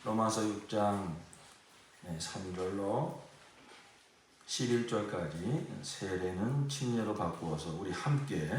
로마서 6장 3절로 11절까지 세례는 침례로 바꾸어서 우리 함께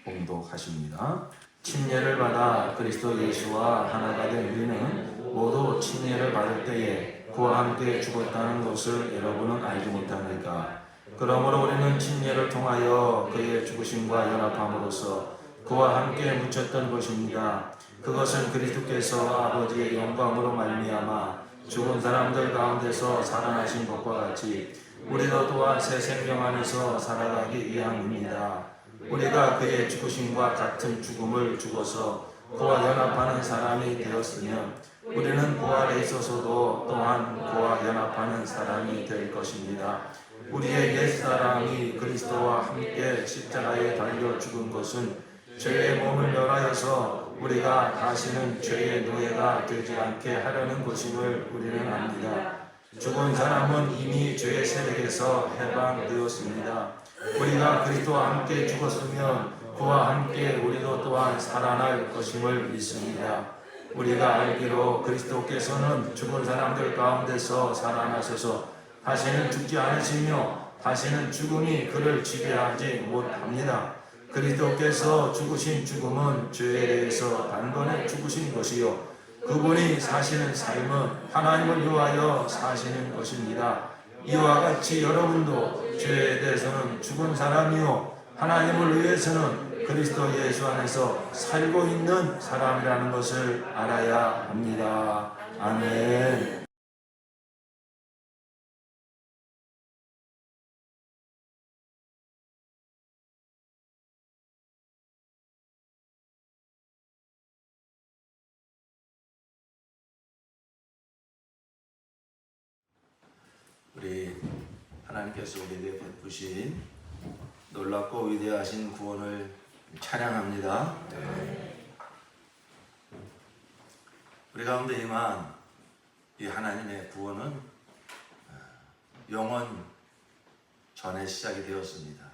봉독하십니다. 침례를 받아 그리스도 예수와 하나가 된 우리는 모두 침례를 받을 때에 그와 함께 죽었다는 것을 여러분은 알지 못합니까? 그러므로 우리는 침례를 통하여 그의 죽으심과 연합함으로써 그와 함께 묻혔던 것입니다. 그것은 그리스도께서 아버지의 영광으로 말미암아 죽은 사람들 가운데서 살아나신 것과 같이 우리도 또한 새 생명 안에서 살아가기 위함입니다. 우리가 그의 죽으심과 같은 죽음을 죽어서 그와 연합하는 사람이 되었으면 우리는 부활에 있어서도 또한 그와 연합하는 사람이 될 것입니다. 우리의 옛사람이 그리스도와 함께 십자가에 달려 죽은 것은 죄의 몸을 멸하여서 우리가 다시는 죄의 노예가 되지 않게 하려는 것임을 우리는 압니다. 죽은 사람은 이미 죄의 세력에서 해방되었습니다. 우리가 그리스도와 함께 죽었으면 그와 함께 우리도 또한 살아날 것임을 믿습니다. 우리가 알기로 그리스도께서는 죽은 사람들 가운데서 살아나셔서 다시는 죽지 않으시며 다시는 죽음이 그를 지배하지 못합니다. 그리스도께서 죽으신 죽음은 죄에 대해서 단번에 죽으신 것이요 그분이 사시는 삶은 하나님을 위하여 사시는 것입니다. 이와 같이 여러분도 죄에 대해서는 죽은 사람이요 하나님을 위해서는 그리스도 예수 안에서 살고 있는 사람이라는 것을 알아야 합니다. 아멘. 우리 하나님께서 우리에게 베푸신 놀랍고 위대하신 구원을 찬양합니다. 우리 가운데 임한 이 하나님의 구원은 영원 전에 시작이 되었습니다.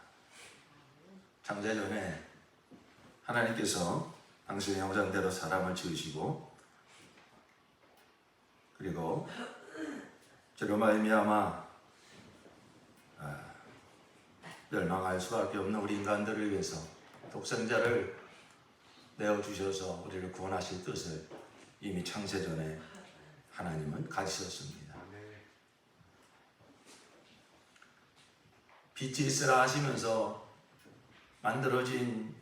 창세전에 하나님께서 당신의 형상대로 사람을 지으시고 그리고 저로 말미암아 멸망할 수밖에 없는 우리 인간들을 위해서 독생자를 내어주셔서 우리를 구원하실 뜻을 이미 창세전에 하나님은 가지셨습니다. 빛이 있으라 하시면서 만들어진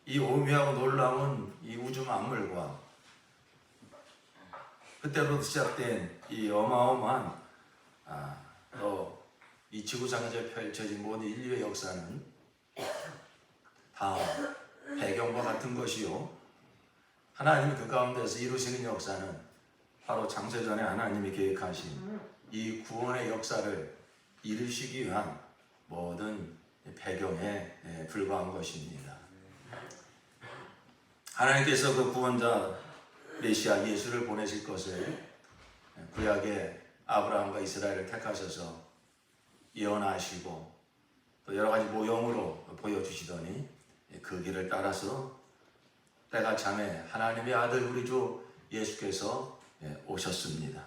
이 오묘하고 놀라운 이 우주 만물과 그때로부터 시작된 이 어마어마한 이 지구상에서 펼쳐진 모든 인류의 역사는 다 배경과 같은 것이요 하나님이 그 가운데서 이루시는 역사는 바로 창세전에 하나님이 계획하신 이 구원의 역사를 이루시기 위한 모든 배경에 불과한 것입니다. 하나님께서 그 구원자 메시아 예수를 보내실 것을 구약의 아브라함과 이스라엘을 택하셔서 예언하시고 또 여러 가지 모형으로 보여주시더니 그 길을 따라서 때가 참에 하나님의 아들 우리 주 예수께서 오셨습니다.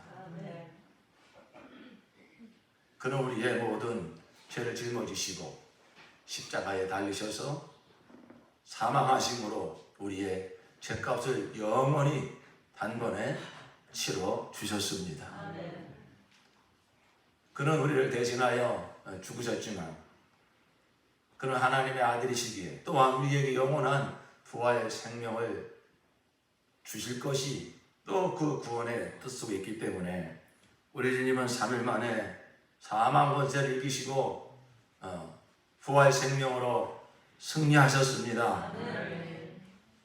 그는 우리의 모든 죄를 짊어지시고 십자가에 달리셔서 사망하심으로 우리의 죄값을 영원히 단번에 치러 주셨습니다. 그는 우리를 대신하여 죽으셨지만 그는 하나님의 아들이시기에 또한 우리에게 영원한 부활의 생명을 주실 것이 또 그 구원의 뜻 속에 있기 때문에 우리 주님은 3일 만에 사망 권세를 이기시고 부활 생명으로 승리하셨습니다.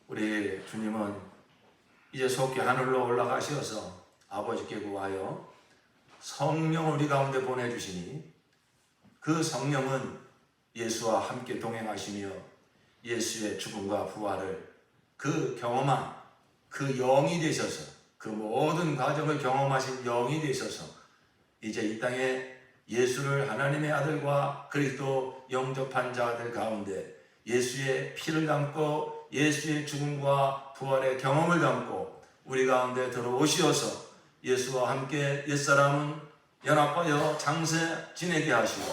우리 주님은 이제 속히 하늘로 올라가셔서 아버지께 구하여 성령을 우리 가운데 보내주시니 그 성령은 예수와 함께 동행하시며 예수의 죽음과 부활을 그 경험한 그 영이 되셔서 그 모든 과정을 경험하신 영이 되셔서 이제 이 땅에 예수를 하나님의 아들과 그리스도 영접한 자들 가운데 예수의 피를 담고 예수의 죽음과 부활의 경험을 담고 우리 가운데 들어오시어서 예수와 함께 옛사람은 연합하여 장세 지내게 하시고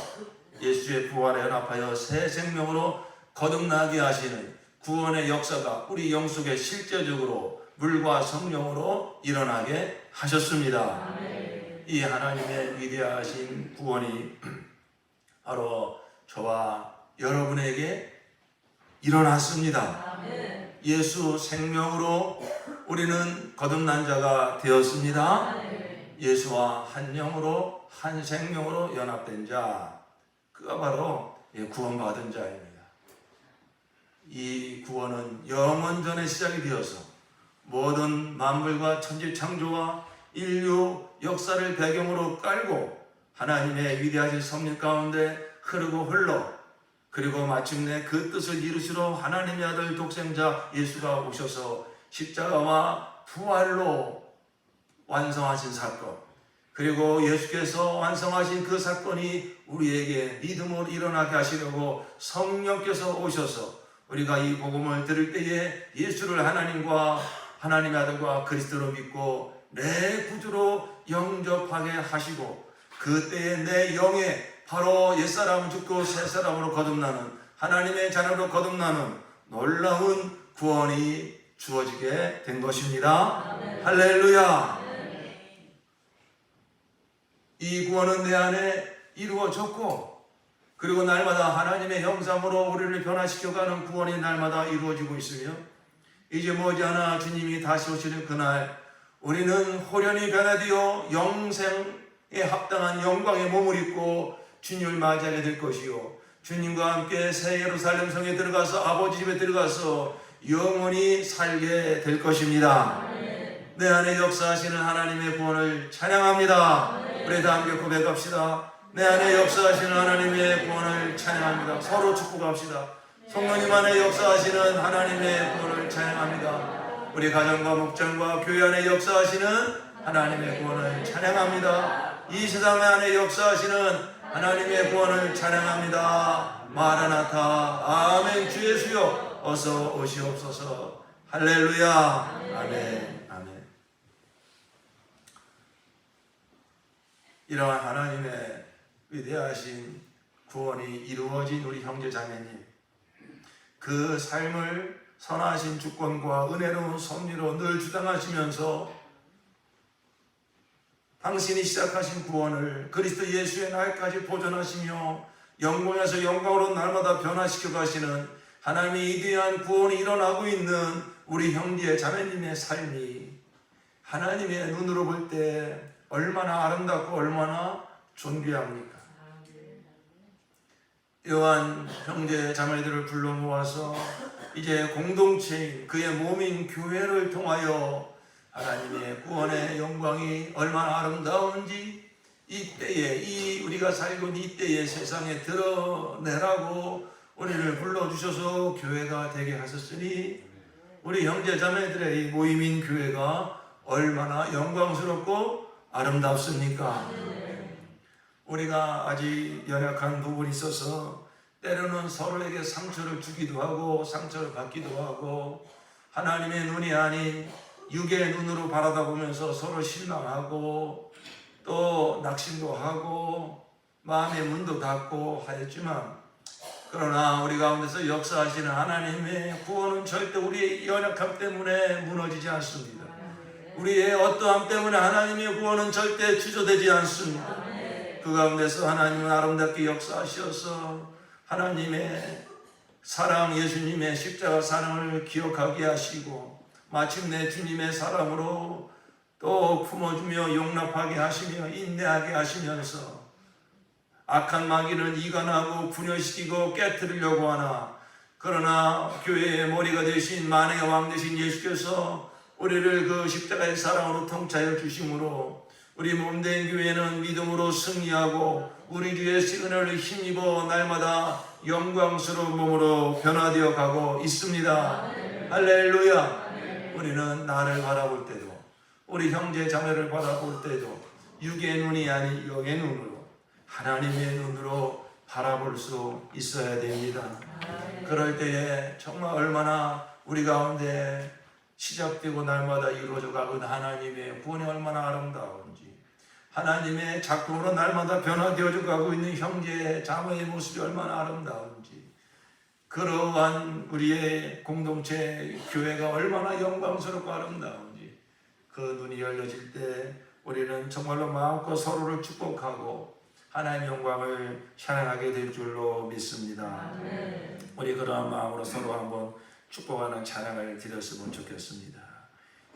예수의 부활에 연합하여 새 생명으로 거듭나게 하시는 구원의 역사가 우리 영속에 실제적으로 물과 성령으로 일어나게 하셨습니다. 아멘. 이 하나님의 위대하신 구원이 바로 저와 여러분에게 일어났습니다. 아멘. 예수 생명으로 우리는 거듭난 자가 되었습니다. 아멘. 예수와 한 영으로 한 생명으로 연합된 자, 그가 바로 구원받은 자입니다. 이 구원은 영원 전에 시작이 되어서 모든 만물과 천지 창조와 인류 역사를 배경으로 깔고 하나님의 위대하신 섭리 가운데 흐르고 흘러 그리고 마침내 그 뜻을 이루시러 하나님의 아들 독생자 예수가 오셔서 십자가와 부활로 완성하신 사건, 그리고 예수께서 완성하신 그 사건이 우리에게 믿음으로 일어나게 하시려고 성령께서 오셔서 우리가 이 복음을 들을 때에 예수를 하나님과 하나님의 아들과 그리스도로 믿고 내 구주로 영접하게 하시고 그때에 내 영에 바로 옛사람은 죽고 새사람으로 거듭나는 하나님의 자녀로 거듭나는 놀라운 구원이 주어지게 된 것입니다. 아멘. 할렐루야. 아멘. 이 구원은 내 안에 이루어졌고 그리고 날마다 하나님의 형상으로 우리를 변화시켜가는 구원이 날마다 이루어지고 있으며 이제 머지않아 주님이 다시 오시는 그날 우리는 호련히 변화되어 영생에 합당한 영광의 몸을 입고 주님을 맞이하게 될 것이요 주님과 함께 새 예루살렘 성에 들어가서 아버지 집에 들어가서 영원히 살게 될 것입니다. 아멘. 내 안에 역사하시는 하나님의 구원을 찬양합니다. 아멘. 우리 다 함께 고백합시다. 내 안에 역사하시는 하나님의 구원을 찬양합니다. 서로 축복합시다. 성령님 안에 역사하시는 하나님의 구원을 찬양합니다. 우리 가정과 목장과 교회 안에 역사하시는 하나님의 구원을 찬양합니다. 이 세상 안에 역사하시는 하나님의 구원을 찬양합니다. 마라나타. 아멘. 주 예수여 어서 오시옵소서. 할렐루야. 아멘. 아멘. 이러한 하나님의 위대하신 구원이 이루어진 우리 형제 자매님, 그 삶을 선하신 주권과 은혜로운 섭리로 늘 주장하시면서 당신이 시작하신 구원을 그리스도 예수의 날까지 보존하시며 영광에서 영광으로 날마다 변화시켜 가시는 하나님의 위대한 구원이 일어나고 있는 우리 형제 자매님의 삶이 하나님의 눈으로 볼 때 얼마나 아름답고 얼마나 존귀합니까? 이러한 형제 자매들을 불러 모아서 이제 공동체인 그의 몸인 교회를 통하여 하나님의 구원의 영광이 얼마나 아름다운지 이때에 우리가 살고 있는 이때의 세상에 드러내라고 우리를 불러주셔서 교회가 되게 하셨으니 우리 형제 자매들의 이 모임인 교회가 얼마나 영광스럽고 아름답습니까? 우리가 아직 연약한 부분이 있어서 때로는 서로에게 상처를 주기도 하고 상처를 받기도 하고 하나님의 눈이 아닌 육의 눈으로 바라다보면서 서로 실망하고 또 낙심도 하고 마음의 문도 닫고 하였지만 그러나 우리 가운데서 역사하시는 하나님의 구원은 절대 우리의 연약함 때문에 무너지지 않습니다. 우리의 어떠함 때문에 하나님의 구원은 절대 주저되지 않습니다. 그 가운데서 하나님은 아름답게 역사하셔서 하나님의 사랑, 예수님의 십자가 사랑을 기억하게 하시고 마침내 주님의 사랑으로 또 품어주며 용납하게 하시며 인내하게 하시면서 악한 마귀는 이간하고 분열시키고 깨뜨리려고 하나 그러나 교회의 머리가 되신 만왕의 왕 되신 예수께서 우리를 그 십자가의 사랑으로 통차여 주심으로 우리 몸된 교회는 믿음으로 승리하고 우리 주 예수의 은혜를 힘입어 날마다 영광스러운 몸으로 변화되어 가고 있습니다. 아멘. 할렐루야. 아멘. 우리는 나를 바라볼 때도 우리 형제 자매를 바라볼 때도 육의 눈이 아닌 영의 눈으로 하나님의 눈으로 바라볼 수 있어야 됩니다. 아멘. 그럴 때에 정말 얼마나 우리 가운데 시작되고 날마다 이루어져 가는 하나님의 구원이 얼마나 아름다운지, 하나님의 작품으로 날마다 변화되어져 가고 있는 형제 자매의 모습이 얼마나 아름다운지, 그러한 우리의 공동체 교회가 얼마나 영광스럽고 아름다운지, 그 눈이 열려질 때 우리는 정말로 마음껏 서로를 축복하고 하나님의 영광을 찬양하게 될 줄로 믿습니다. 우리 그러한 마음으로 서로 한번 축복하는 찬양을 드렸으면 좋겠습니다.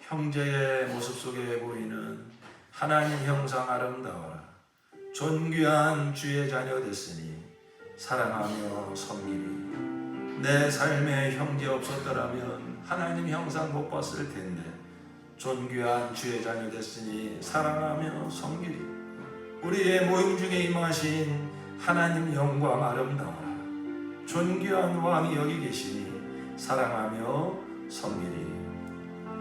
형제의 모습 속에 보이는 하나님 형상 아름다워라. 존귀한 주의 자녀 됐으니 사랑하며 섬기리. 내 삶에 형제 없었더라면 하나님 형상 못 봤을 텐데 존귀한 주의 자녀 됐으니 사랑하며 섬기리. 우리의 모임 중에 임하신 하나님 영광 아름다워라. 존귀한 왕이 여기 계시니 사랑하며 섬기리.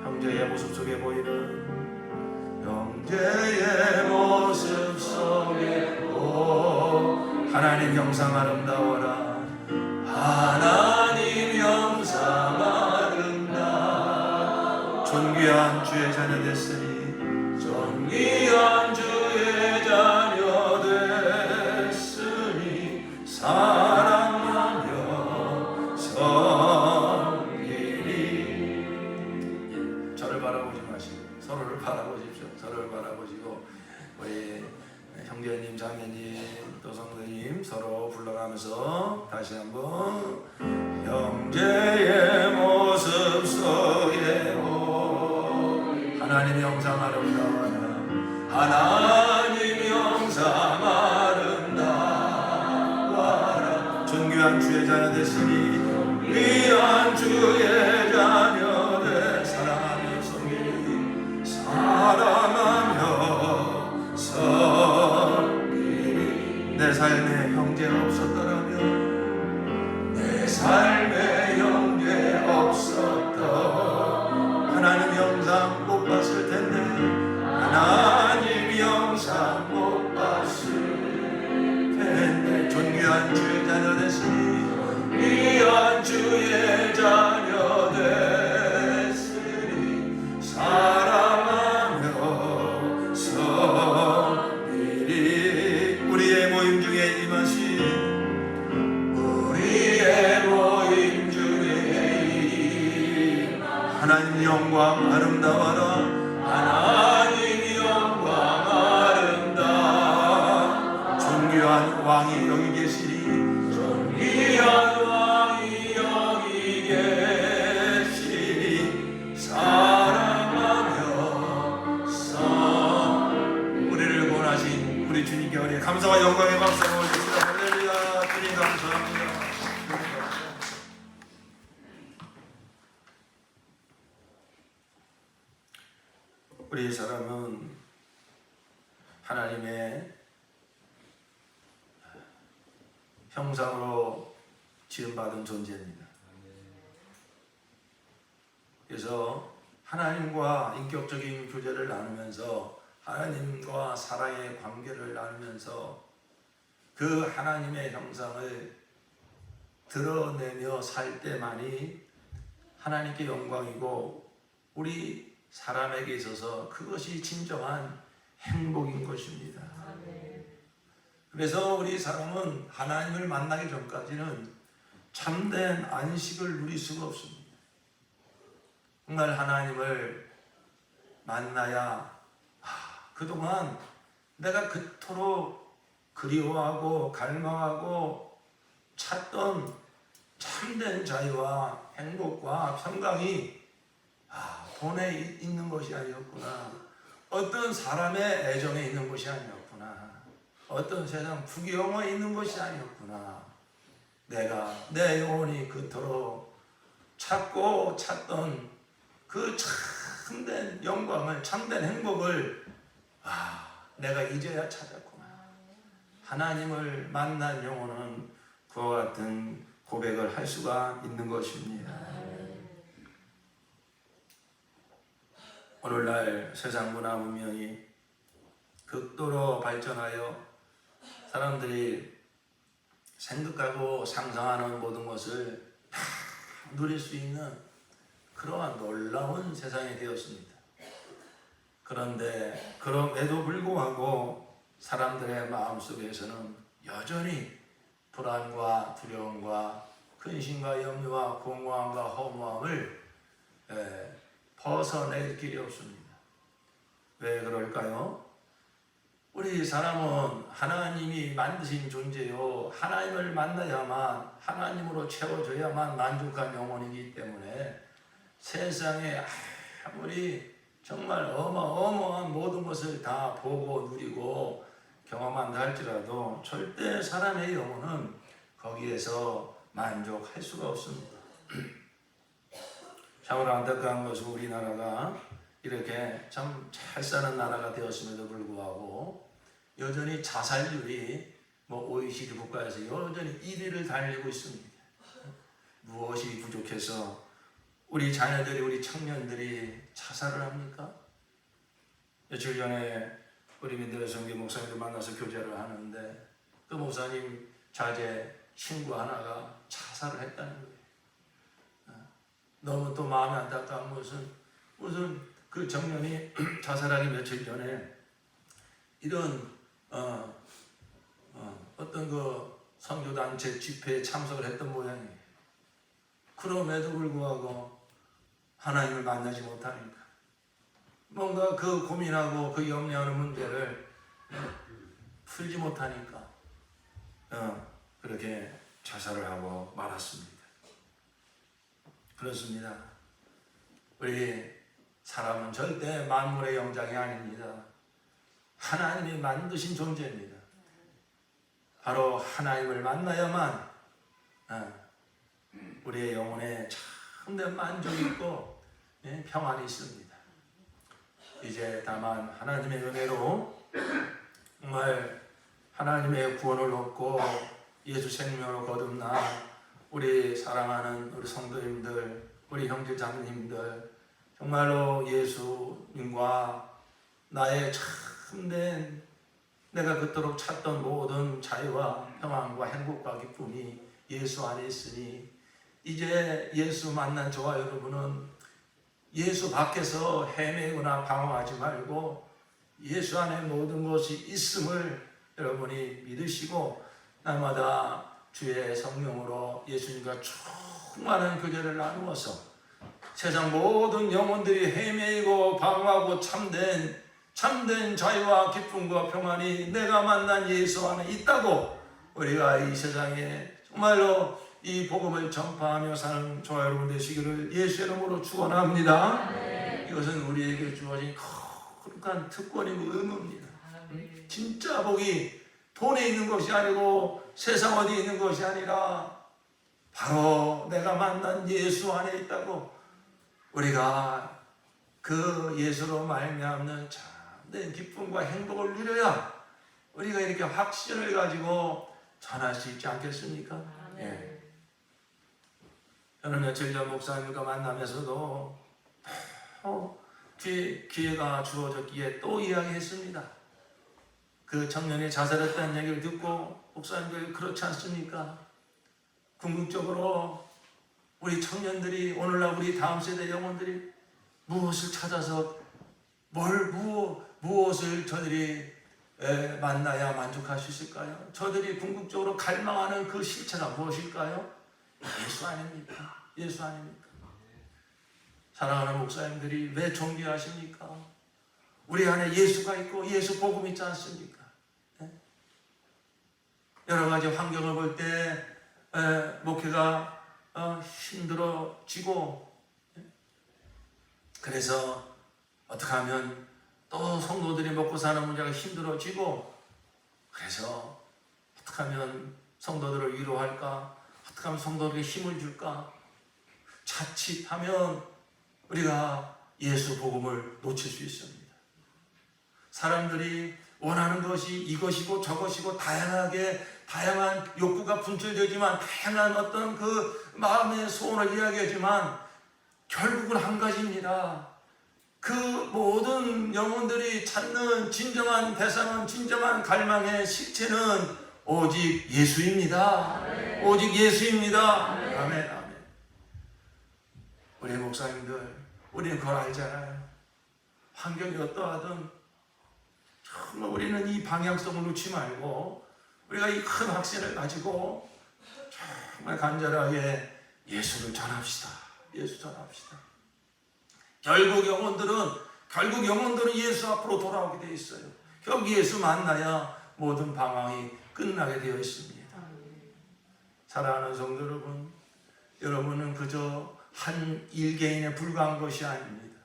형제의 모습 속에 보이는 형제의 모습 속에 하나님 형상 아름다워라. 하나님 형상 아름다워. 존귀한 주의 자녀 됐으니 존귀한 주의 자녀 됐으니 사랑하며 섬기리. 저를 바라보지 마시고 서로를 바라보십시오. 서로를 바라보시고 우리 형제님, 자매님, 또 성도님 서로 불러가면서 다시 한번 형제의 모습 속에 하나님의 형상 아름다워라. 하나님의 형상 아름다워라. 존귀한 주의 자녀 됐으니 귀한 주의 자녀 되 사랑하며 섬기리. 사랑하며 섬기리. 내 삶에 형제가 없었더라면, 내 삶에 형제 없었더 하나님 형상 못 봤을 텐데, 하나님 형상 못 봤을 텐데 존귀한 주의 자녀 됐으니 귀한 주의 자녀 됐으니 사랑하며 섬기리. 우리의 모임 중에 임하신 우리의 모임 중에 하나님 영광 아름다워라. 하나님 영광 아름다워. 존귀한 왕이 여기 계시니 존귀한 왕이 여기 계시니 사랑하며 우리를 구원하신 우리 주님께 우리 감사와 영광의 박수를 올립시다. 할렐루야. 주님 감사합니다. 우리 사람은 하나님의 형상으로 지음받은 존재입니다. 그래서 하나님과 인격적인 교제를 나누면서 하나님과 사랑의 관계를 나누면서 그 하나님의 형상을 드러내며 살 때만이 하나님께 영광이고 우리 사람에게 있어서 그것이 진정한 행복인 것입니다. 그래서 우리 사람은 하나님을 만나기 전까지는 참된 안식을 누릴 수가 없습니다. 정말 하나님을 만나야 그동안 내가 그토록 그리워하고 갈망하고 찾던 참된 자유와 행복과 평강이 돈에 있는 것이 아니었구나. 어떤 사람의 애정에 있는 것이 아니었구나. 어떤 세상 부귀영화에 있는 것이 아니었구나. 내가 내 영혼이 그토록 찾고 찾던 그 참된 영광을, 참된 행복을 내가 이제야 찾았구나. 하나님을 만난 영혼은 그와 같은 고백을 할 수가 있는 것입니다. 오늘날 세상 문화 문명이 극도로 발전하여 사람들이 생각하고 상상하는 모든 것을 다 누릴 수 있는 그러한 놀라운 세상이 되었습니다. 그런데 그럼에도 불구하고 사람들의 마음속에서는 여전히 불안과 두려움과 근심과 염려와 공허함과 허무함을 벗어낼 길이 없습니다. 왜 그럴까요? 우리 사람은 하나님이 만드신 존재요, 하나님을 만나야만, 하나님으로 채워져야만 만족한 영혼이기 때문에 세상에 아무리 정말 어마어마한 모든 것을 다 보고 누리고 경험한다 할지라도 절대 사람의 영혼은 거기에서 만족할 수가 없습니다. 참으로 안타까운 것은 우리나라가 이렇게 참 잘 사는 나라가 되었음에도 불구하고 여전히 자살률이 OECD 국가에서 여전히 1위를 달리고 있습니다. 무엇이 부족해서 우리 자녀들이, 우리 청년들이 자살을 합니까? 며칠 전에 우리 민들의 성교 목사님들 만나서 교제를 하는데 그 목사님 자제 친구 하나가 자살을 했다는 거예요. 너무 또 마음이 안타까운 것은 무슨 그 청년이 자살하기 며칠 전에 이런 어떤 그 선교단체 집회에 참석을 했던 모양이에요. 그럼에도 불구하고 하나님을 만나지 못하니까 뭔가 그 고민하고 그 염려하는 문제를 풀지 못하니까 그렇게 자살을 하고 말았습니다. 그렇습니다. 우리 사람은 절대 만물의 영장이 아닙니다. 하나님이 만드신 존재입니다. 바로 하나님을 만나야만 우리의 영혼에 참된 만족이 있고 평안이 있습니다. 이제 다만 하나님의 은혜로 정말 하나님의 구원을 얻고 예수 생명으로 거듭나 우리 사랑하는 우리 성도님들, 우리 형제 자매님들 정말로 예수님과 나의 참된 내가 그토록 찾던 모든 자유와 평안과 행복과 기쁨이 예수 안에 있으니 이제 예수 만난 저와 여러분은 예수 밖에서 헤매거나 방황하지 말고 예수 안에 모든 것이 있음을 여러분이 믿으시고 날마다 주의 성령으로 예수님과 충만한 교제를 나누어서 세상 모든 영혼들이 헤매이고 방황하고 참된 자유와 기쁨과 평안이 내가 만난 예수 안에 있다고 우리가 이 세상에 정말로 이 복음을 전파하며 사는 저와 여러분 되시기를 예수의 이름으로 축원합니다. 이것은 우리에게 주어진 거룩한 특권이고 의무입니다. 진짜 복이 돈에 있는 것이 아니고 세상 어디에 있는 것이 아니라 바로 내가 만난 예수 안에 있다고 우리가 그 예수로 말미암는 참된 기쁨과 행복을 누려야 우리가 이렇게 확신을 가지고 전할 수 있지 않겠습니까? 예. 저는 며칠 전 목사님과 만나면서도 기회가 주어졌기에 또 이야기했습니다. 그 청년이 자살했다는 얘기를 듣고 목사님들 그렇지 않습니까? 궁극적으로 우리 청년들이 오늘날 우리 다음 세대 영혼들이 무엇을 찾아서 무엇을 저들이 만나야 만족할 수 있을까요? 저들이 궁극적으로 갈망하는 그 실체가 무엇일까요? 예수 아닙니까? 예수 아닙니까? 사랑하는 목사님들이 왜 존귀하십니까? 우리 안에 예수가 있고 예수 복음 있지 않습니까? 여러 가지 환경을 볼 때 목회가 힘들어지고 그래서 어떻게 하면 또 성도들이 먹고 사는 문제가 힘들어지고 그래서 어떻게 하면 성도들을 위로할까? 어떻게 하면 성도들에게 힘을 줄까? 자칫하면 우리가 예수 복음을 놓칠 수 있습니다. 사람들이 원하는 것이 이것이고 저것이고 다양한 욕구가 분출되지만 다양한 어떤 그 마음의 소원을 이야기하지만 결국은 한 가지입니다. 그 모든 영혼들이 찾는 진정한 대상은 진정한 갈망의 실체는 오직 예수입니다. 오직 예수입니다. 아멘. 우리 목사님들, 우리는 그걸 알잖아요. 환경이 어떠하든 정말 우리는 이 방향성을 놓지 말고 우리가 이 큰 확신을 가지고 정말 간절하게 예수를 전합시다. 예수 전합시다. 결국 영혼들은 예수 앞으로 돌아오게 돼 있어요. 결국 예수 만나야 모든 방황이 끝나게 되어 있습니다. 사랑하는 성도 여러분, 여러분은 그저 한 일개인에 불과한 것이 아닙니다.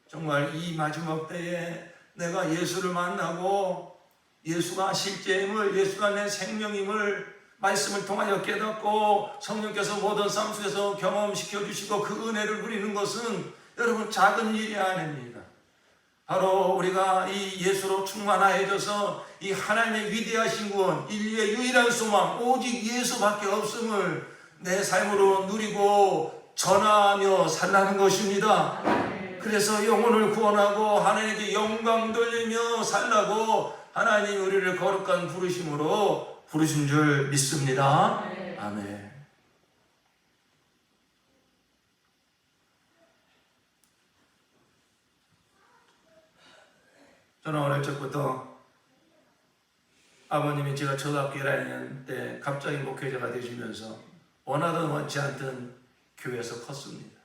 정말 이 마지막 때에 내가 예수를 만나고 예수가 실제임을, 예수가 내 생명임을 말씀을 통하여 깨닫고 성령께서 모든 삶 속에서 경험시켜 주시고 그 은혜를 누리는 것은 여러분 작은 일이 아닙니다. 바로 우리가 이 예수로 충만하여져서 이 하나님의 위대하신 구원, 인류의 유일한 소망 오직 예수밖에 없음을 내 삶으로 누리고 전하며 살라는 것입니다. 그래서 영혼을 구원하고 하나님께 영광 돌리며 살라고 하나님 우리를 거룩한 부르심으로 부르신 줄 믿습니다. 아멘. 저는 어릴 적부터 아버님이 제가 초등학교 1학년 때 갑자기 목회자가 되시면서 원하든 원치 않든 교회에서 컸습니다.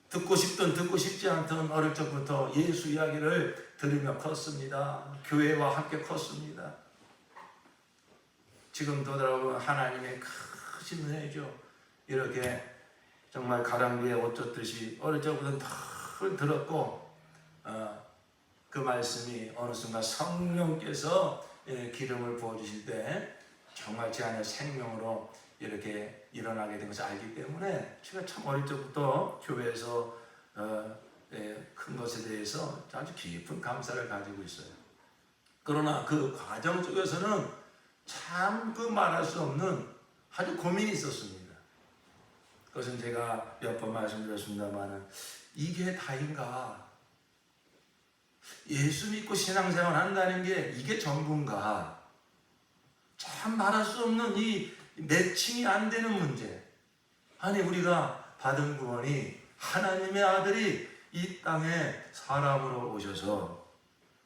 듣고 싶든 듣고 싶지 않든 어릴 적부터 예수 이야기를 들으며 컸습니다. 교회와 함께 컸습니다. 지금도 여러분 하나님의 크신 은혜죠. 이렇게 정말 가랑비에 옷 젖듯이 어릴 적부터 늘 들었고 그 말씀이 어느 순간 성령께서 기름을 부어주실 때 정말 제 안에 생명으로 이렇게 일어나게 된 것을 알기 때문에 제가 참 어릴 적부터 교회에서 큰 것에 대해서 아주 깊은 감사를 가지고 있어요. 그러나 그 과정 속에서는 참 그 말할 수 없는 아주 고민이 있었습니다. 그것은 제가 몇 번 말씀드렸습니다만 이게 다인가? 예수 믿고 신앙생활 한다는 게 이게 전부인가? 참 말할 수 없는 이 매칭이 안 되는 문제. 아니 우리가 받은 구원이 하나님의 아들이 이 땅에 사람으로 오셔서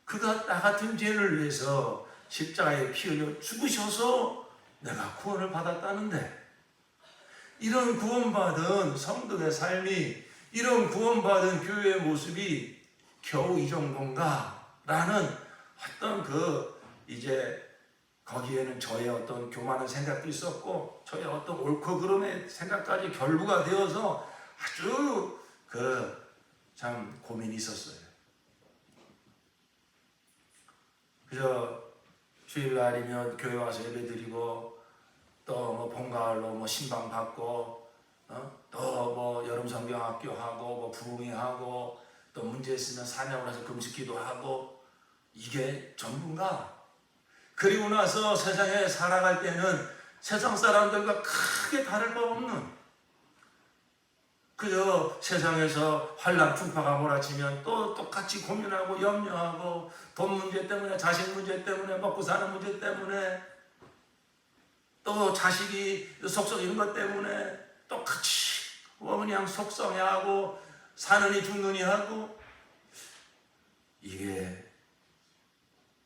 그가 나 같은 죄를 위해서 십자가에 피 흘려 죽으셔서 내가 구원을 받았다는데 이런 구원받은 성도의 삶이 이런 구원받은 교회의 모습이 겨우 이 정도인가? 라는 어떤 이제 거기에는 저의 어떤 교만한 생각도 있었고 저의 어떤 옳고 그름의 생각까지 결부가 되어서 아주 참 고민이 있었어요. 그저 주일날이면 교회 와서 예배드리고 또 뭐 봄가을로 뭐 신방 받고 또 뭐 여름 성경학교 하고 뭐 부흥회하고 또 문제 있으면 사명을 해서 금식기도 하고 이게 전부인가? 그리고 나서 세상에 살아갈 때는 세상 사람들과 크게 다를 바 없는 그저 세상에서 환난 풍파가 몰아치면 또 똑같이 고민하고 염려하고 돈 문제 때문에 자식 문제 때문에 먹고 사는 문제 때문에 또 자식이 속썩이는 것 때문에 똑같이 그냥 속상해하고 사느니 죽느니 하고 이게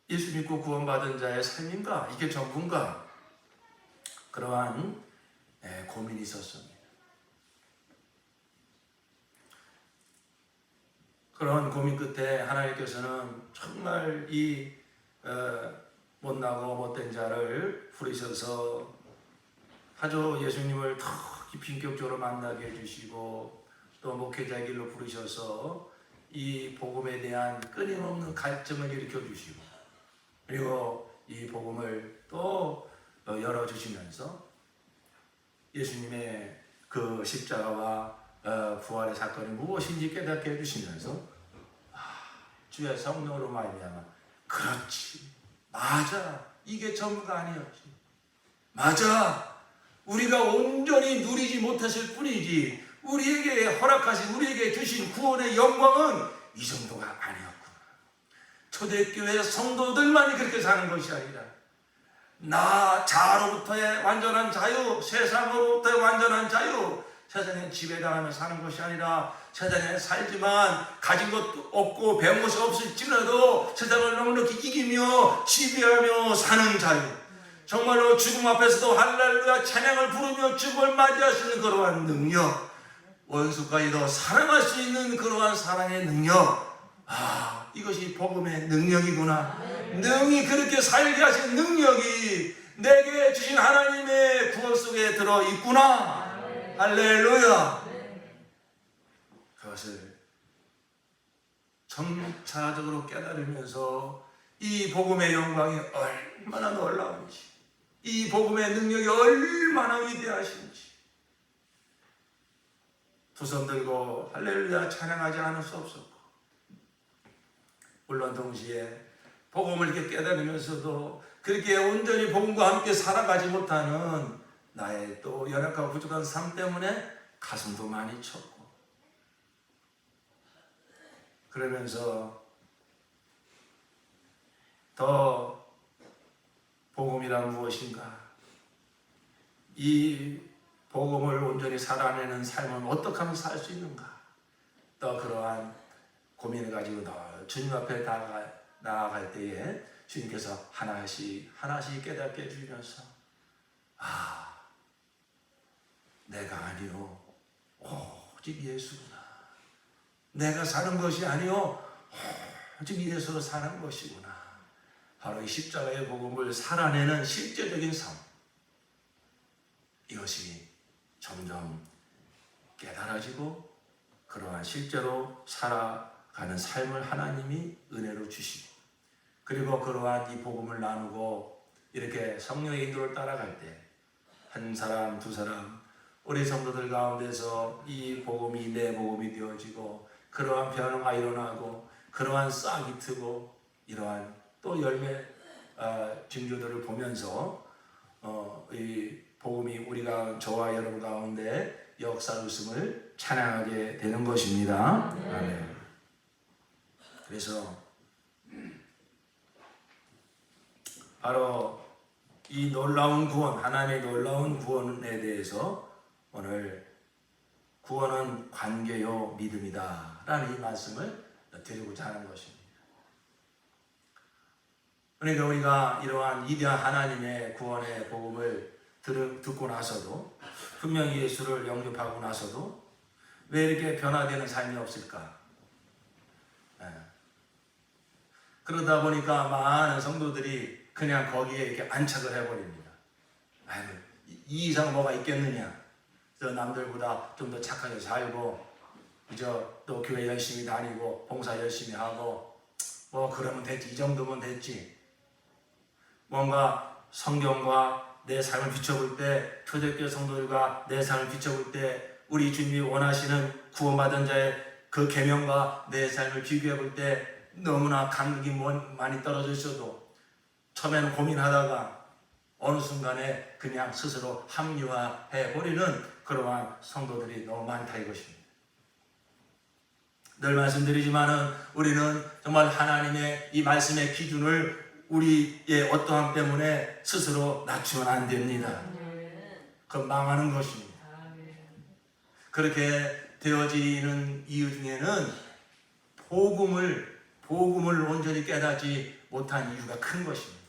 예수 믿고 구원받은 자의 삶인가? 이게 전부인가? 그러한 고민이 있었습니다. 그런 고민 끝에 하나님께서는 정말 이 못나고 못된 자를 부르셔서 아주 예수님을 더 깊이 인격적으로 만나게 해주시고 또 목회자의 길로 부르셔서 이 복음에 대한 끊임없는 갈증을 일으켜 주시고 그리고 이 복음을 또 열어주시면서 예수님의 그 십자가와 부활의 사건이 무엇인지 깨닫게 해주시면서 주의 성령으로 말미암아 그렇지 맞아 이게 전부가 아니었지 맞아 우리가 온전히 누리지 못했을 뿐이지 우리에게 허락하신 우리에게 주신 구원의 영광은 이 정도가 아니었구나. 초대교회 성도들만이 그렇게 사는 것이 아니라 나 자아로부터의 완전한 자유 세상으로부터의 완전한 자유 세상에 지배당하며 사는 것이 아니라 세상에 살지만 가진 것도 없고 배운 것이 없을지라도 세상을 넉넉히 이기며 지배하며 사는 자유, 정말로 죽음 앞에서도 할렐루야 찬양을 부르며 죽음을 맞이할 수 있는 그러한 능력, 원수까지도 사랑할 수 있는 그러한 사랑의 능력, 이것이 복음의 능력이구나. 능히 그렇게 살게 하신 능력이 내게 주신 하나님의 구원 속에 들어있구나. 할렐루야. 그것을 점차적으로 깨달으면서 이 복음의 영광이 얼마나 놀라운지, 이 복음의 능력이 얼마나 위대하신지 두 손 들고 할렐루야 찬양하지 않을 수 없었고, 물론 동시에 복음을 이렇게 깨달으면서도 그렇게 온전히 복음과 함께 살아가지 못하는 나의 또 연약하고 부족한 삶 때문에 가슴도 많이 쳤고, 그러면서 더 복음이란 무엇인가, 이 복음을 온전히 살아내는 삶은 어떻게 하면 살 수 있는가, 또 그러한 고민을 가지고 주님 앞에 나아갈 때에 주님께서 하나씩 하나씩 깨닫게 해주면서 내가 아니요 오직 예수구나, 내가 사는 것이 아니요 오직 예수로 사는 것이구나, 바로 이 십자가의 복음을 살아내는 실제적인 삶, 이것이 점점 깨달아지고 그러한 실제로 살아가는 삶을 하나님이 은혜로 주시고, 그리고 그러한 이 복음을 나누고 이렇게 성령의 인도를 따라갈 때 한 사람 두 사람 우리 성도들 가운데서 이 복음이 내 복음이 되어지고 그러한 변화가 일어나고 그러한 싹이 트고 이러한 또 열매 징조들을 보면서 이 복음이 우리가 저와 여러분 가운데 역사했음을 찬양하게 되는 것입니다. 아멘. 그래서 바로 이 놀라운 구원, 하나님의 놀라운 구원에 대해서 오늘 구원은 관계요 믿음이다 라는 이 말씀을 드리고자 하는 것입니다. 그러니까 우리가 이러한 위대한 하나님의 구원의 복음을 듣고 나서도, 분명히 예수를 영접하고 나서도 왜 이렇게 변화되는 삶이 없을까? 그러다 보니까 많은 성도들이 그냥 거기에 이렇게 안착을 해버립니다. 이 이상 뭐가 있겠느냐? 저 남들보다 좀 더 착하게 살고, 또 교회 열심히 다니고, 봉사 열심히 하고, 뭐 그러면 됐지, 이 정도면 됐지. 뭔가 성경과 내 삶을 비춰볼 때, 초대교회 성도들과 내 삶을 비춰볼 때, 우리 주님이 원하시는 구원받은 자의 그 계명과 내 삶을 비교해볼 때 너무나 간극이 많이 떨어져 있어도 처음에는 고민하다가 어느 순간에 그냥 스스로 합리화해버리는 그러한 성도들이 너무 많다 이것입니다. 늘 말씀드리지만은 우리는 정말 하나님의 이 말씀의 기준을 우리의 어떠함 때문에 스스로 낮추면 안 됩니다. 그건 망하는 것입니다. 그렇게 되어지는 이유 중에는 복음을 온전히 깨닫지 못한 이유가 큰 것입니다.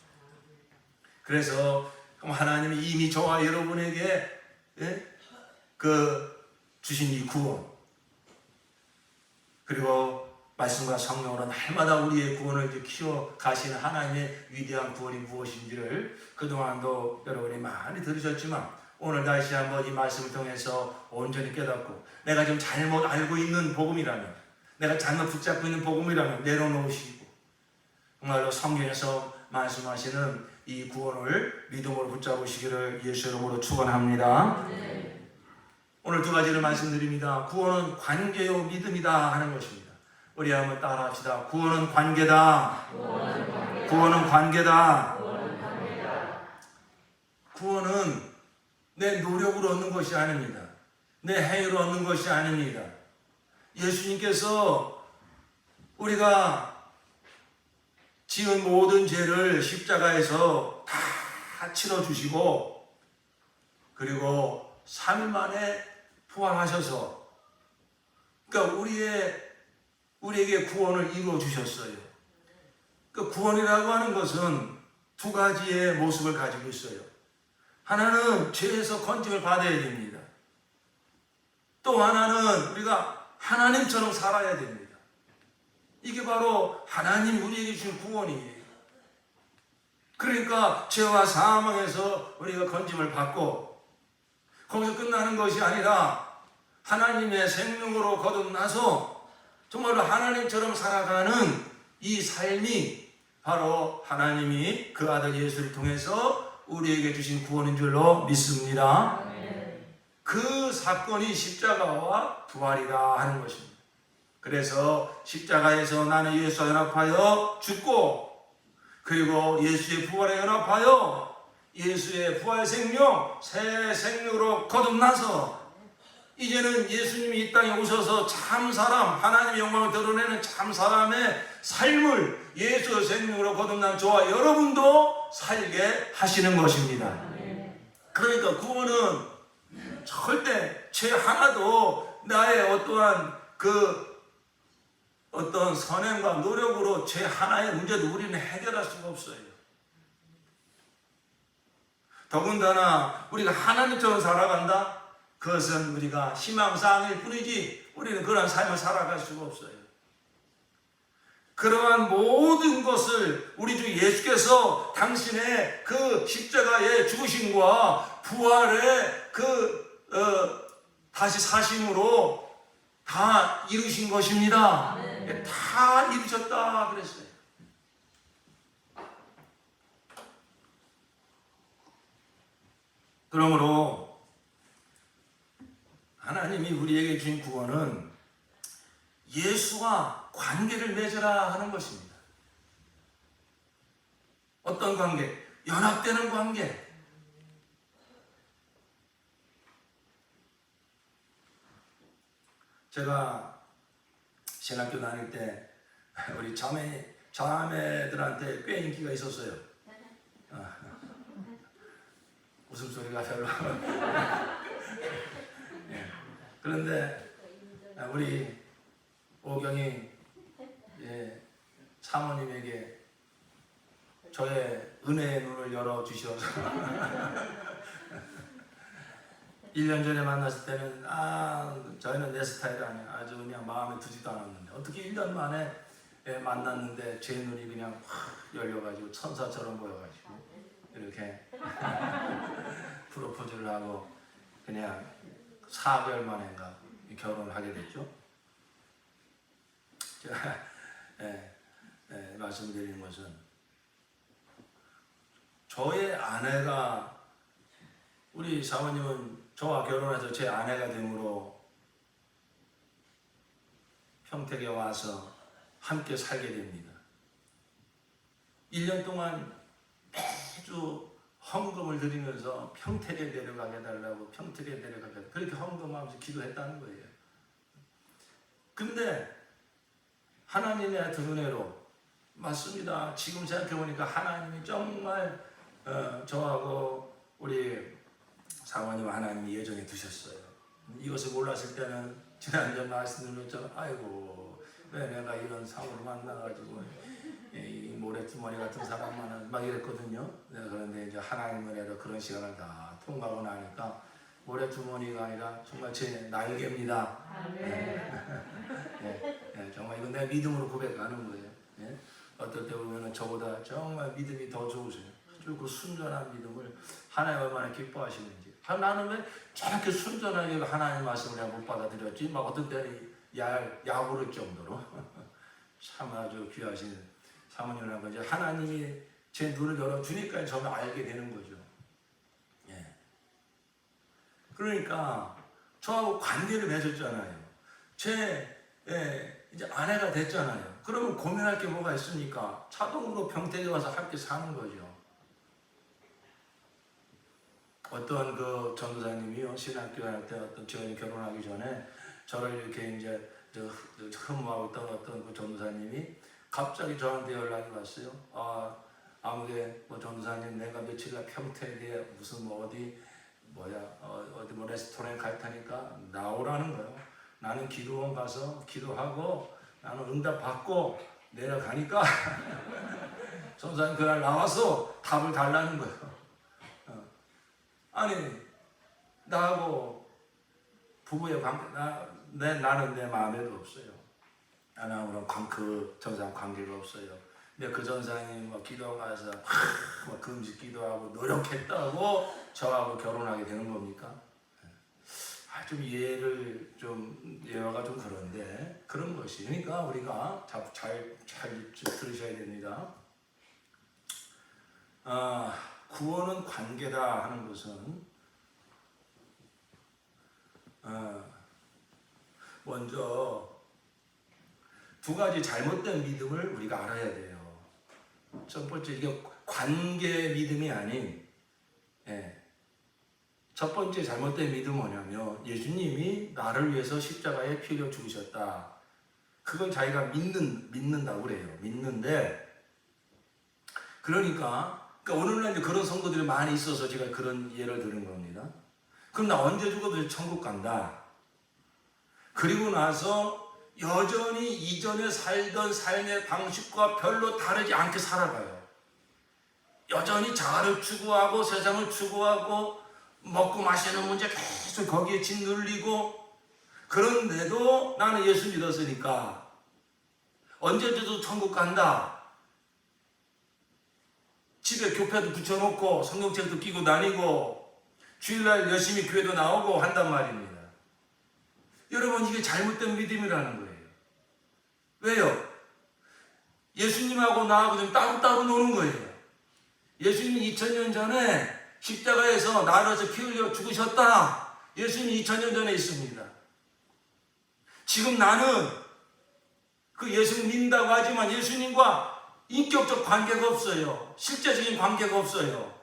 그래서 하나님이 이미 저와 여러분에게 주신 이 구원, 그리고 말씀과 성령으로 날마다 우리의 구원을 키워 가시는 하나님의 위대한 구원이 무엇인지를 그동안도 여러분이 많이 들으셨지만 오늘 다시 한번 이 말씀을 통해서 온전히 깨닫고, 내가 좀 잘못 알고 있는 복음이라면, 내가 잘못 붙잡고 있는 복음이라면 내려놓으시고, 정말로 성경에서 말씀하시는 이 구원을 믿음으로 붙잡으시기를 예수 이름으로 축원합니다. 오늘 두 가지를 말씀드립니다. 구원은 관계요 믿음이다 하는 것입니다. 우리 한번 따라합시다. 구원은 관계다. 구원은 관계다. 구원은 내 노력으로 얻는 것이 아닙니다. 내 행위로 얻는 것이 아닙니다. 예수님께서 우리가 지은 모든 죄를 십자가에서 다 치러주시고, 그리고 3일 만에 부활하셔서 그러니까 우리에게 구원을 이루어 주셨어요. 그 구원이라고 하는 것은 두 가지의 모습을 가지고 있어요. 하나는 죄에서 건짐을 받아야 됩니다. 또 하나는 우리가 하나님처럼 살아야 됩니다. 이게 바로 하나님이 우리에게 주신 구원이에요. 그러니까 죄와 사망에서 우리가 건짐을 받고 거기서 끝나는 것이 아니라 하나님의 생명으로 거듭나서 정말로 하나님처럼 살아가는 이 삶이 바로 하나님이 그 아들 예수를 통해서 우리에게 주신 구원인 줄로 믿습니다. 그 사건이 십자가와 부활이다 하는 것입니다. 그래서 십자가에서 나는 예수와 연합하여 죽고 그리고 예수의 부활에 연합하여 예수의 부활 생명, 새 생명으로 거듭나서 이제는 예수님이 이 땅에 오셔서 참 사람, 하나님의 영광을 드러내는 참 사람의 삶을 예수의 생명으로 거듭난 저와 여러분도 살게 하시는 것입니다. 그러니까 구원은 절대 죄 하나도 나의 어떤 선행과 노력으로 죄 하나의 문제도 우리는 해결할 수가 없어요. 더군다나 우리가 하나님처럼 살아간다? 그것은 우리가 희망사항일 뿐이지 우리는 그런 삶을 살아갈 수가 없어요. 그러한 모든 것을 우리 주 예수께서 당신의 그 십자가의 죽으심과 부활의 다시 사심으로 다 이루신 것입니다. 다 이루셨다 그랬어요. 그러므로 하나님이 우리에게 주신 구원은 예수와 관계를 맺으라 하는 것입니다. 어떤 관계? 연합되는 관계. 제가 신학교 다닐 때 우리 자매들한테 꽤 인기가 있었어요. 웃음소리가 별로. 그런데 우리 오경이 사모님에게 저의 은혜의 눈을 열어주셔서 1년 전에 만났을 때는 저희는 내 스타일이 아니야. 아주 그냥 마음에 드지도 않았는데 어떻게 1년 만에 만났는데 제 눈이 그냥 확 열려가지고 천사처럼 보여가지고 이렇게 프로포즈를 하고 그냥 4개월 만인가 결혼을 하게 됐죠. 제가 말씀드리는 것은 저의 아내가 우리 사모님은 저와 결혼해서 제 아내가 됨으로 평택에 와서 함께 살게 됩니다. 1년 동안 매주 헌금을 드리면서 평택에 내려가게 해달라고 평택에 내려가게 해달라고 그렇게 헌금하면서 기도했다는 거예요. 근데 하나님의 하여튼 은혜로 맞습니다. 지금 생각해보니까 하나님이 정말 저하고 우리 사모님 하나님이 예정에 두셨어요. 이것을 몰랐을 때는 지난번 말씀드린 것처럼 아이고 왜 내가 이런 상으로 만나가지고 이 모래주머니 같은 사람만은 막 이랬거든요. 그런데 이제 하나님 은혜로 그런 시간을 다 통과하고 나니까 모래주머니가 아니라 정말 제 날개입니다. 정말 이건 내 믿음으로 고백하는 거예요. 어떨 때 보면 저보다 정말 믿음이 더 좋으세요. 그 순전한 믿음을 하나님 얼마나 기뻐하시는지. 나는 왜 저렇게 순전하게 하나님 말씀을 내가 못 받아들였지? 막 어떤 때는 야구를 정도로 참 아주 귀하신 사모님이라는 거죠. 하나님이 제 눈을 열어주니까 저는 알게 되는 거죠. 그러니까 저하고 관계를 맺었잖아요. 이제 아내가 됐잖아요. 그러면 고민할 게 뭐가 있습니까? 자동으로 평택에 와서 함께 사는 거죠. 어떤 그 전도사님이요, 신학교 할 때 어떤 저희 결혼하기 전에 저를 이렇게 이제 흠모하고 있던 어떤 그 전도사님이 갑자기 저한테 연락이 왔어요. 아무개 뭐 전도사님 내가 며칠날 평택에 무슨 뭐 어디 어디 뭐 레스토랑 갈 테니까 나오라는 거예요. 나는 기도원 가서 기도하고 나는 응답 받고 내려가니까 전사님 그날 나와서 답을 달라는 거예요. 아니 나하고 부부의 관계 나는 내 마음에도 없어요. 나는 그 전사님 관계가 없어요. 근데 그 전사님 뭐 기도 가서 뭐 금식 기도하고 노력했다고 저하고 결혼하게 되는 겁니까? 좀 예화가 좀 그런데 그런 것이 그러니까 우리가 잘 들으셔야 됩니다. 구원은 관계다 하는 것은 먼저 두 가지 잘못된 믿음을 우리가 알아야 돼요. 첫 번째 이게 관계 믿음이 아닌 첫 번째 잘못된 믿음은 뭐냐면 예수님이 나를 위해서 십자가에 피 흘려 죽으셨다. 그걸 자기가 믿는다고 그래요. 믿는데 그러니까 오늘날 이제 그런 성도들이 많이 있어서 제가 그런 예를 들은 겁니다. 그럼 나 언제 죽어도 천국 간다. 그리고 나서 여전히 이전에 살던 삶의 방식과 별로 다르지 않게 살아가요. 여전히 자아를 추구하고 세상을 추구하고 먹고 마시는 문제 계속 거기에 짓눌리고 그런데도 나는 예수 믿었으니까 언제든지 천국 간다. 집에 교패도 붙여놓고 성경책도 끼고 다니고 주일날 열심히 교회도 나오고 한단 말입니다. 여러분 이게 잘못된 믿음이라는 거예요. 왜요? 예수님하고 나하고 좀 따로따로 노는 거예요. 예수님이 2000년 전에 십자가에서 나를 위해서 피 흘려 죽으셨다. 예수님이 2000년 전에 있습니다. 지금 나는 그 예수님 믿는다고 하지만 예수님과 인격적 관계가 없어요. 실제적인 관계가 없어요.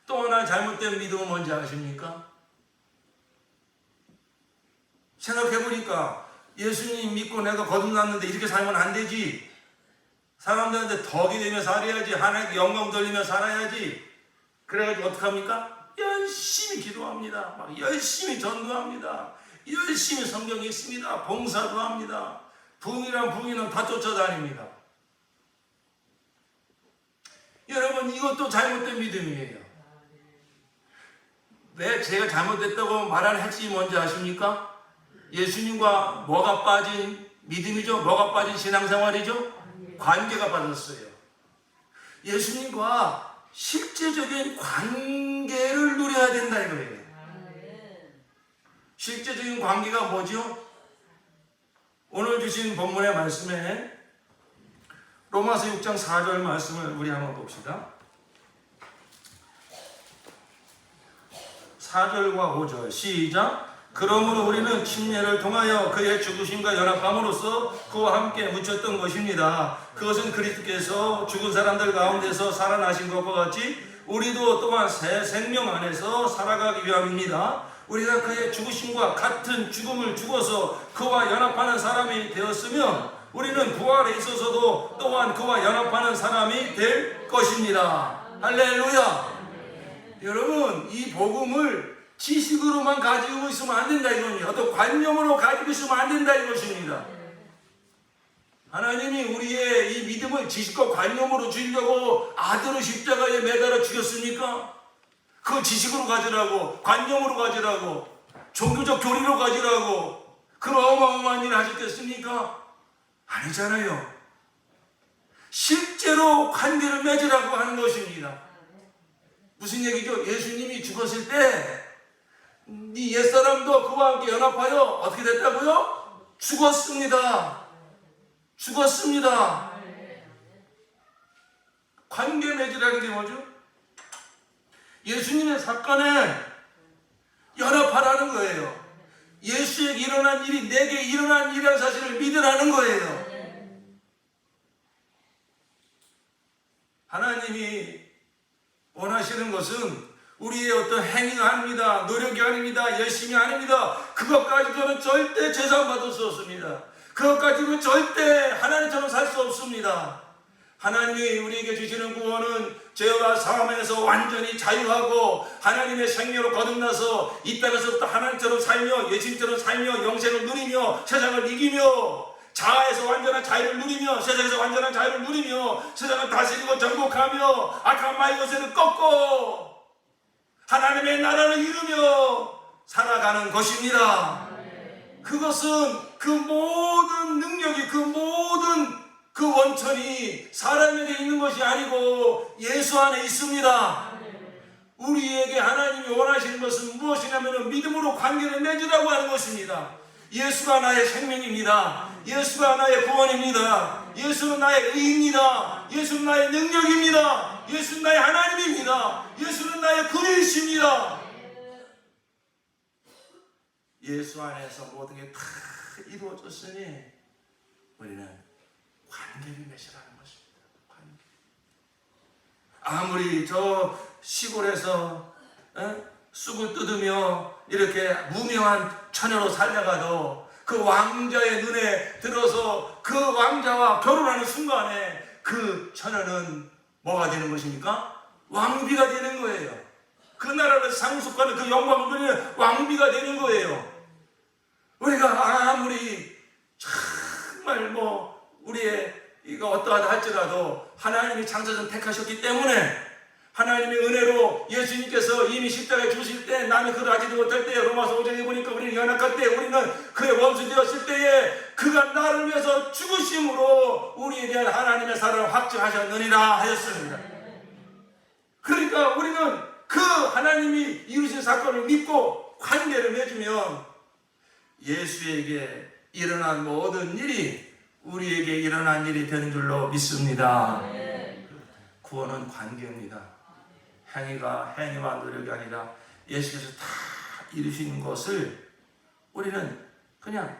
또 하나 잘못된 믿음은 뭔지 아십니까? 생각해보니까 예수님 믿고 내가 거듭났는데 이렇게 살면 안 되지. 사람들한테 덕이 되며 살아야지. 하나님께 영광 돌리며 살아야지. 그래가지고 어떡합니까? 열심히 기도합니다. 막 열심히 전도합니다. 열심히 성경 읽습니다. 봉사도 합니다. 부인은 다 쫓아다닙니다. 여러분 이것도 잘못된 믿음이에요. 왜 제가 잘못됐다고 말하는 핵심이 뭔지 아십니까? 예수님과 뭐가 빠진 믿음이죠? 뭐가 빠진 신앙생활이죠? 관계가 빠졌어요. 예수님과 실제적인 관계를 누려야 된다 이거예요. 실제적인 관계가 뭐죠? 오늘 주신 본문의 말씀에 로마서 6장 4절 말씀을 우리 한번 봅시다. 4절과 5절 시작. 그러므로 우리는 침례를 통하여 그의 죽으심과 연합함으로써 그와 함께 묻혔던 것입니다. 그것은 그리스도께서 죽은 사람들 가운데서 살아나신 것과 같이 우리도 또한 새 생명 안에서 살아가기 위함입니다. 우리가 그의 죽으심과 같은 죽음을 죽어서 그와 연합하는 사람이 되었으면 우리는 부활에 있어서도 또한 그와 연합하는 사람이 될 것입니다. 할렐루야. 여러분 이 복음을 지식으로만 가지고 있으면 안 된다 이거니 어떤 관념으로 가지고 있으면 안 된다 이것입니다. 하나님이 우리의 이 믿음을 지식과 관념으로 주려고 아들을 십자가에 매달아 죽였습니까? 그 지식으로 가지라고 관념으로 가지라고 종교적 교리로 가지라고 그런 어마어마한 일을 하셨겠습니까? 아니잖아요. 실제로 관계를 맺으라고 하는 것입니다. 무슨 얘기죠? 예수님이 죽었을 때 네 옛사람도 그와 함께 연합하여 어떻게 됐다고요? 죽었습니다. 죽었습니다. 관계 맺으라는 게 뭐죠? 예수님의 사건에 연합하라는 거예요. 예수에게 일어난 일이 내게 일어난 일이라는 사실을 믿으라는 거예요. 하나님이 원하시는 것은 우리의 어떤 행위가 아닙니다. 노력이 아닙니다. 열심이 아닙니다. 그것 가지고는 절대 제사받을 수 없습니다. 그것 가지고는 절대 하나님처럼 살 수 없습니다. 하나님이 우리에게 주시는 구원은 죄와 사함에서 완전히 자유하고 하나님의 생명으로 거듭나서 이 땅에서부터 하나님처럼 살며 예수님처럼 살며 영생을 누리며 세상을 이기며 자아에서 완전한 자유를 누리며 세상에서 완전한 자유를 누리며 세상을 다스리고 정복하며 악한 마의 요새를 꺾고 하나님의 나라를 이루며 살아가는 것입니다. 그것은 그 모든 능력이 그 모든 그 원천이 사람에게 있는 것이 아니고 예수 안에 있습니다. 우리에게 하나님이 원하시는 것은 무엇이냐면 믿음으로 관계를 맺으라고 하는 것입니다. 예수가 나의 생명입니다. 예수가 나의 구원입니다. 예수는 나의 의입니다. 예수는 나의 능력입니다. 예수는 나의 하나님입니다. 예수는 나의 그리스입니다. 예수 안에서 모든 게 다 이루어졌으니 우리는 관계를 맺으라는 것입니다. 관계. 아무리 저 시골에서 쑥을 뜯으며 이렇게 무명한 처녀로 살다가도 그 왕자의 눈에 들어서 그 왕자와 결혼하는 순간에 그 처녀는 뭐가 되는 것입니까? 왕비가 되는 거예요. 그 나라를 상속하는 그 영광을 누리는 왕비가 되는 거예요. 우리가 아무리 정말 우리의 이거 어떠하다 할지라도 하나님이 창조전 택하셨기 때문에 하나님의 은혜로 예수님께서 이미 십자가에 주실 때 남이 그를 아지도 못할 때 로마서 5장에 보니까 우리는 연약할 때 우리는 그의 원수 되었을 때에 그가 나를 위해서 죽으심으로 우리에 대한 하나님의 사랑을 확증하셨느니라 하였습니다. 그러니까 우리는 그 하나님이 이루신 사건을 믿고 관계를 맺으면 예수에게 일어난 모든 일이 우리에게 일어난 일이 되는 줄로 믿습니다. 구원은 관계입니다. 행위와 노력이 아니라 예수께서 다 이루신 것을 우리는 그냥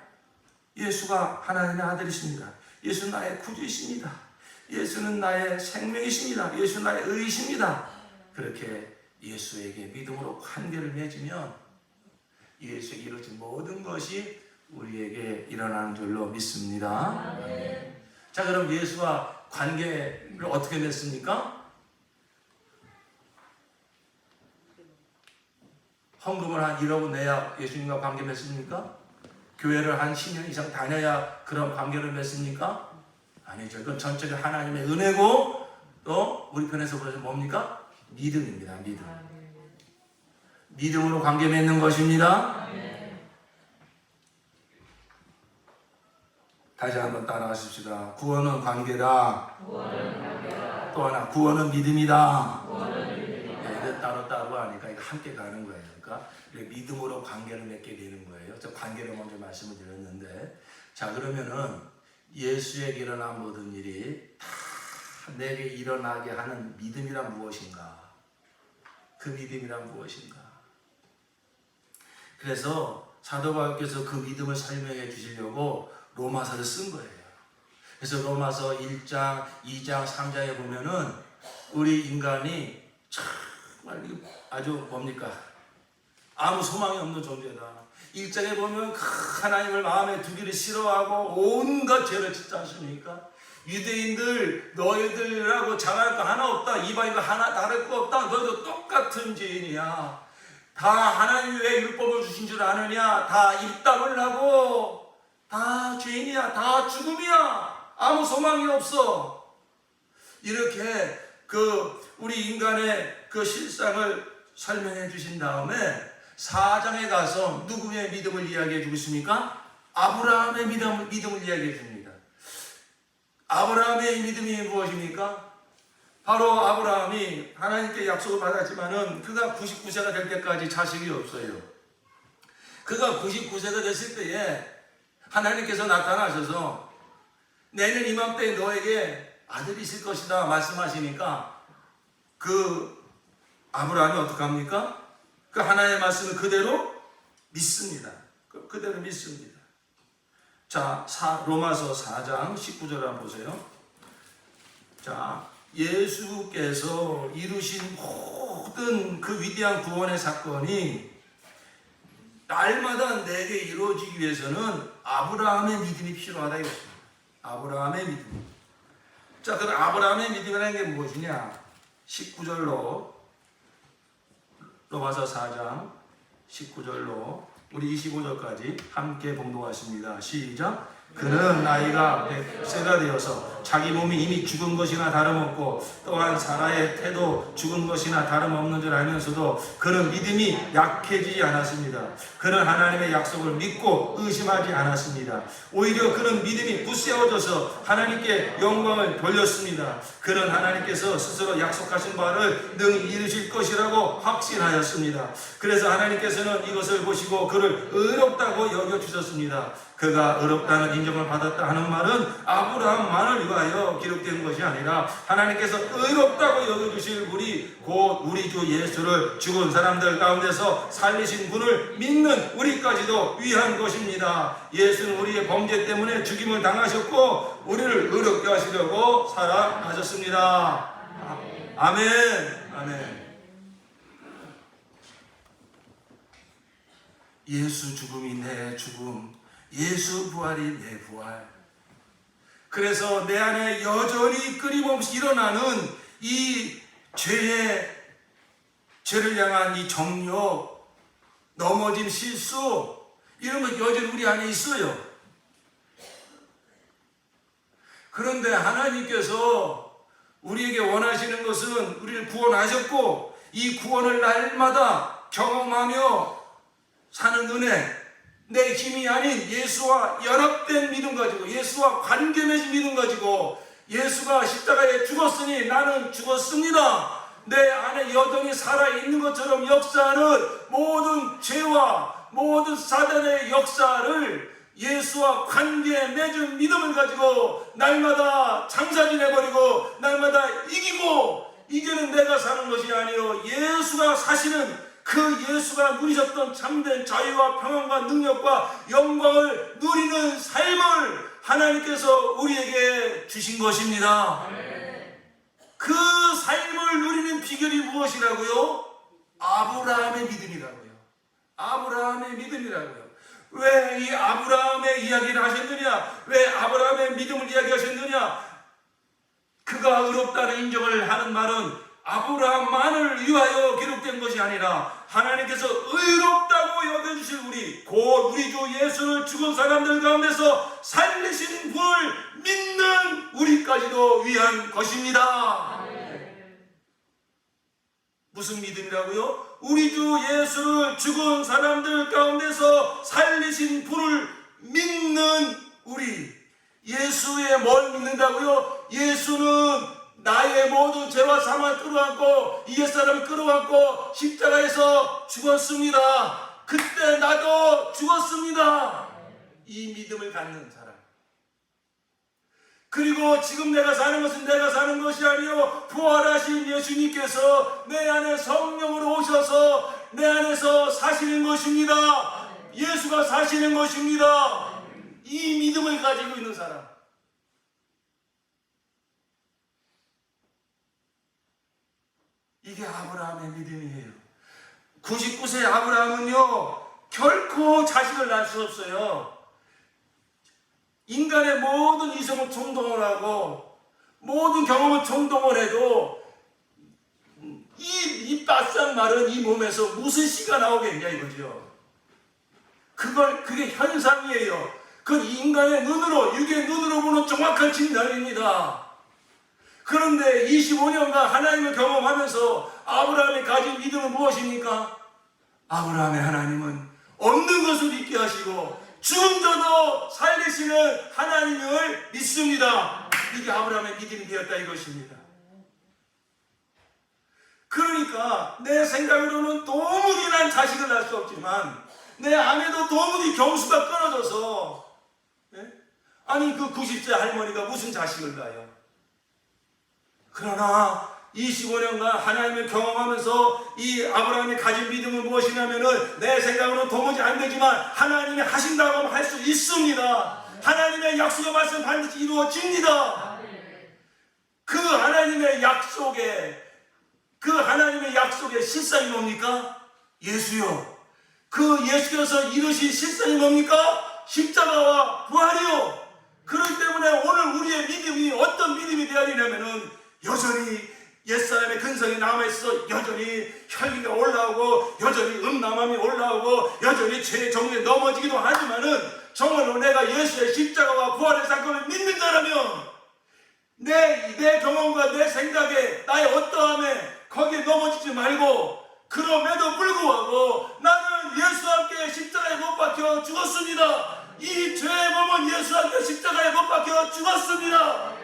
예수가 하나님의 아들이십니다. 예수는 나의 구주이십니다. 예수는 나의 생명이십니다. 예수는 나의 의이십니다. 그렇게 예수에게 믿음으로 관계를 맺으면 예수에게 이루어진 모든 것이 우리에게 일어나는 줄로 믿습니다. 자, 그럼 예수와 관계를 어떻게 맺습니까? 헌금을 한 1억은 내야 예수님과 관계 맺습니까? 교회를 한 10년 이상 다녀야 그런 관계를 맺습니까? 아니죠. 이건 전적인 하나님의 은혜고 또 우리 편에서 보면 뭡니까? 믿음입니다. 믿음. 믿음으로 관계 맺는 것입니다. 다시 한번 따라하십시다. 구원은 관계다. 또 하나, 구원은 믿음이다. 이거 따로 하니까 이거 함께 가는 거예요. 그러니까 믿음으로 관계를 맺게 되는 거예요. 저 관계를 먼저 말씀을 드렸는데, 자, 그러면은 예수에게 일어난 모든 일이 다 내게 일어나게 하는 믿음이란 무엇인가? 그 믿음이란 무엇인가? 그래서 사도 바울께서 그 믿음을 설명해 주시려고 로마서를 쓴 거예요. 그래서 로마서 1장, 2장, 3장에 보면은 우리 인간이 정말 아주 뭡니까? 아무 소망이 없는 존재다. 1장에 보면 하나님을 마음에 두기를 싫어하고 온갖 죄를 짓지 않습니까? 유대인들 너희들하고 장할 거 하나 없다. 이방인과 하나 다를 거 없다. 너희도 똑같은 죄인이야. 다 하나님이 왜 율법을 주신 줄 아느냐? 다 입담을 하고 다 죄인이야. 다 죽음이야. 아무 소망이 없어. 이렇게 우리 인간의 그 실상을 설명해 주신 다음에 4장에 가서 누구의 믿음을 이야기해 주고 있습니까? 아브라함의 믿음을 이야기해 줍니다. 아브라함의 믿음이 무엇입니까? 바로 아브라함이 하나님께 약속을 받았지만은 그가 99세가 될 때까지 자식이 없어요. 그가 99세가 됐을 때에 하나님께서 나타나셔서 내년 이맘때에 너에게 아들이 있을 것이다 말씀하시니까 그 아브라함이 어떻게 합니까? 그 하나님의 말씀을 그대로 믿습니다. 그대로 믿습니다. 자, 로마서 4장 19절 한번 보세요. 자, 예수께서 이루신 모든 그 위대한 구원의 사건이 날마다 내게 이루어지기 위해서는 아브라함의 믿음이 필요하다 이것입니다. 아브라함의 믿음. 자, 그럼 아브라함의 믿음이라는 게 무엇이냐? 19절로 로마서 4장 19절로 우리 25절까지 함께 봉독하십니다. 시작. 그는 나이가 100세가 되어서 자기 몸이 이미 죽은 것이나 다름없고 또한 사라의 태도 죽은 것이나 다름없는 줄 알면서도 그는 믿음이 약해지지 않았습니다. 그는 하나님의 약속을 믿고 의심하지 않았습니다. 오히려 그는 믿음이 굳세워져서 하나님께 영광을 돌렸습니다. 그는 하나님께서 스스로 약속하신 바를 능히 이루실 것이라고 확신하였습니다. 그래서 하나님께서는 이것을 보시고 그를 의롭다고 여겨주셨습니다. 그가 의롭다는 인정을 받았다 하는 말은 아브라함만을 위하여 기록된 것이 아니라 하나님께서 의롭다고 여겨주실 우리 곧 우리 주 예수를 죽은 사람들 가운데서 살리신 분을 믿는 우리까지도 위한 것입니다. 예수는 우리의 범죄 때문에 죽임을 당하셨고 우리를 의롭게 하시려고 살아나셨습니다. 아멘. 아멘. 예수 죽음이 내 죽음, 예수 부활이 내 부활. 그래서 내 안에 여전히 끊임없이 일어나는 이 죄를 향한 이 정욕, 넘어진 실수, 이런 거 여전히 우리 안에 있어요. 그런데 하나님께서 우리에게 원하시는 것은 우리를 구원하셨고 이 구원을 날마다 경험하며 사는 은혜, 내 힘이 아닌 예수와 연합된 믿음 가지고 예수와 관계 맺은 믿음 가지고 예수가 십자가에 죽었으니 나는 죽었습니다. 내 안에 여전히 살아있는 것처럼 역사하는 모든 죄와 모든 사단의 역사를 예수와 관계 맺은 믿음을 가지고 날마다 장사 지내버리고 날마다 이기고 이제는 내가 사는 것이 아니요 예수가 사시는 그 예수가 누리셨던 참된 자유와 평안과 능력과 영광을 누리는 삶을 하나님께서 우리에게 주신 것입니다. 그 삶을 누리는 비결이 무엇이라고요? 아브라함의 믿음이라고요. 아브라함의 믿음이라고요. 왜 이 아브라함의 이야기를 하셨느냐? 왜 아브라함의 믿음을 이야기하셨느냐? 그가 의롭다는 인정을 하는 말은 아브라함만을 위하여 기록된 것이 아니라 하나님께서 의롭다고 여겨주실 우리 곧 우리 주 예수를 죽은 사람들 가운데서 살리시는 분을 믿는 우리까지도 위한 것입니다. 무슨 믿음이라고요? 우리 주 예수를 죽은 사람들 가운데서 살리신 분을 믿는 우리. 예수의 뭘 믿는다고요? 예수는 나의 모든 죄와 사망을 끌어안고 이 옛사람을 끌어안고 십자가에서 죽었습니다. 그때 나도 죽었습니다. 이 믿음을 갖는 사람. 그리고 지금 내가 사는 것은 내가 사는 것이 아니요 부활하신 예수님께서 내 안에 성령으로 오셔서 내 안에서 사시는 것입니다. 예수가 사시는 것입니다. 이 믿음을 가지고 있는 사람. 이게 아브라함의 믿음이에요. 99세 아브라함은요 결코 자식을 낳을 수 없어요. 인간의 모든 이성을 총동원 하고 모든 경험을 총동원 해도 이 바싹 마른 이 몸에서 무슨 씨가 나오겠냐 이거죠. 그게 현상이에요. 그 인간의 눈으로 육의 눈으로 보는 정확한 진단입니다. 그런데 25년간 하나님을 경험하면서 아브라함이 가진 믿음은 무엇입니까? 아브라함의 하나님은 없는 것을 있게 하시고 죽은 자도 살리시는 하나님을 믿습니다. 이게 아브라함의 믿음이 되었다 이것입니다. 그러니까 내 생각으로는 도무지 난 자식을 낳을 수 없지만 내 아내도 도무지 경수가 끊어져서 아니 그 90세 할머니가 무슨 자식을 낳아요? 그러나 25년간 하나님을 경험하면서 이 아브라함이 가진 믿음은 무엇이냐면은 내 생각으로는 도무지 안 되지만 하나님이 하신다고 할 수 있습니다. 하나님의 약속의 말씀 반드시 이루어집니다. 그 하나님의 약속의 실상이 뭡니까? 예수요. 그 예수께서 이루신 실상이 뭡니까? 십자가와 부활이요. 그렇기 때문에 오늘 우리의 믿음이 어떤 믿음이 되어야 되냐 여전히 옛사람의 근성이 남아있어 여전히 혈기가 올라오고 여전히 음란함이 올라오고 여전히 죄의 정에 넘어지기도 하지만은 정말로 내가 예수의 십자가와 부활의 사건을 믿는 자라면 내 경험과 내 생각에 나의 어떠함에 거기에 넘어지지 말고 그럼에도 불구하고 나는 예수와 함께 십자가에 못 박혀 죽었습니다. 이 죄의 몸은 예수와 함께 십자가에 못 박혀 죽었습니다.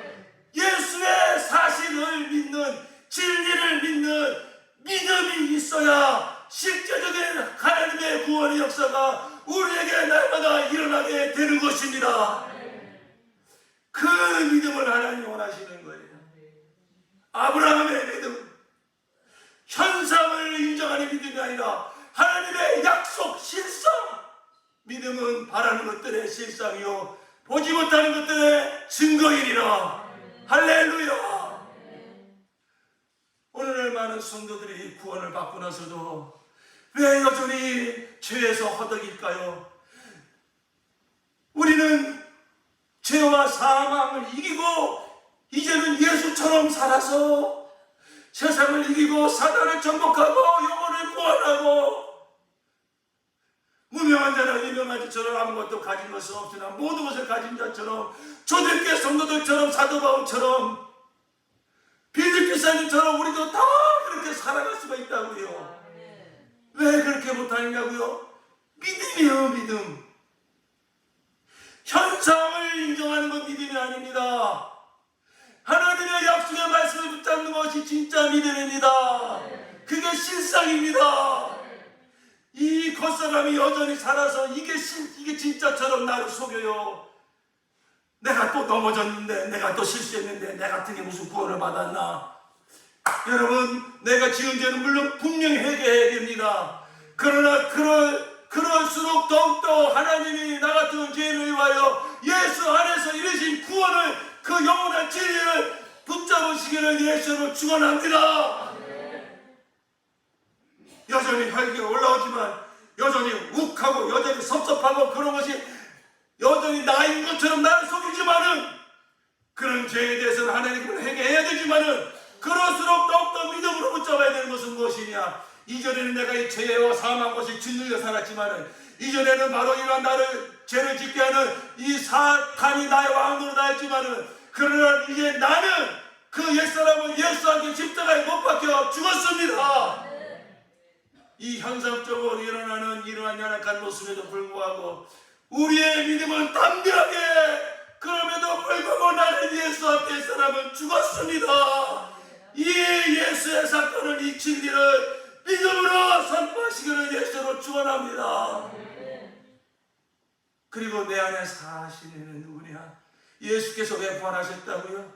예수의 사실을 믿는 진리를 믿는 믿음이 있어야 실제적인 하나님의 구원의 역사가 우리에게 날마다 일어나게 되는 것입니다. 그 믿음을 하나님이 원하시는 거예요. 아브라함의 믿음, 현상을 인정하는 믿음이 아니라 하나님의 약속, 실상. 믿음은 바라는 것들의 실상이요 보지 못하는 것들의 증거이니라. 할렐루야. 오늘날 많은 성도들이 구원을 받고 나서도 왜 여전히 죄에서 허덕일까요? 우리는 죄와 사망을 이기고 이제는 예수처럼 살아서 세상을 이기고 사단을 정복하고 영혼을 구원하고 무명한 자는 유명한 자처럼 아무것도 가진 것은 없으나 모든 것을 가진 자처럼 초대교회 성도들처럼 사도 바울처럼 빌립보서처럼 우리도 다 그렇게 살아갈 수가 있다고요. 왜 그렇게 못하느냐고요? 믿음이에요. 믿음. 현상을 인정하는 건 믿음이 아닙니다. 하나님의 약속의 말씀을 붙잡는 것이 진짜 믿음입니다. 그게 실상입니다. 이 겉사람이 여전히 살아서 이게 진짜처럼 나를 속여요. 내가 또 넘어졌는데, 내가 또 실수했는데, 내 같은 게 무슨 구원을 받았나? 여러분, 내가 지은 죄는 물론 분명히 회개해야 됩니다. 그러나 그럴수록 더욱더 하나님이 나 같은 죄인을 위하여 예수 안에서 이루신 구원을, 그 영원한 진리를 붙잡으시기를 예수로 축원합니다. 여전히 혈기가 올라오지만, 여전히 욱하고 여전히 섭섭하고 그런 것이 여전히 나인 것처럼 나를 속이지만은, 그런 죄에 대해서는 하나님을 회개해야 되지만은, 그럴수록 더욱더 믿음으로 붙잡아야 되는 것은 무엇이냐? 이전에는 내가 이 죄와 사망한 것이 짓눌려 살았지만은, 이전에는 바로 이러한 나를 죄를 짓게 하는 이 사탄이 나의 왕으로 나였지만은, 그러나 이제 나는 그 옛사람은 예수와 함께 십자가에 못 박혀 죽었습니다. 이 현상적으로 일어나는 이러한 연약한 모습에도 불구하고 우리의 믿음은 담대하게, 그럼에도 불구하고 나는 예수 앞에 사람은 죽었습니다. 이 예수의 사건을, 이 진리를 믿음으로 선포하시기를 예수로 축원합니다. 그리고 내 안에 사시는 이는 누구냐? 예수께서 왜 부활하셨다고요?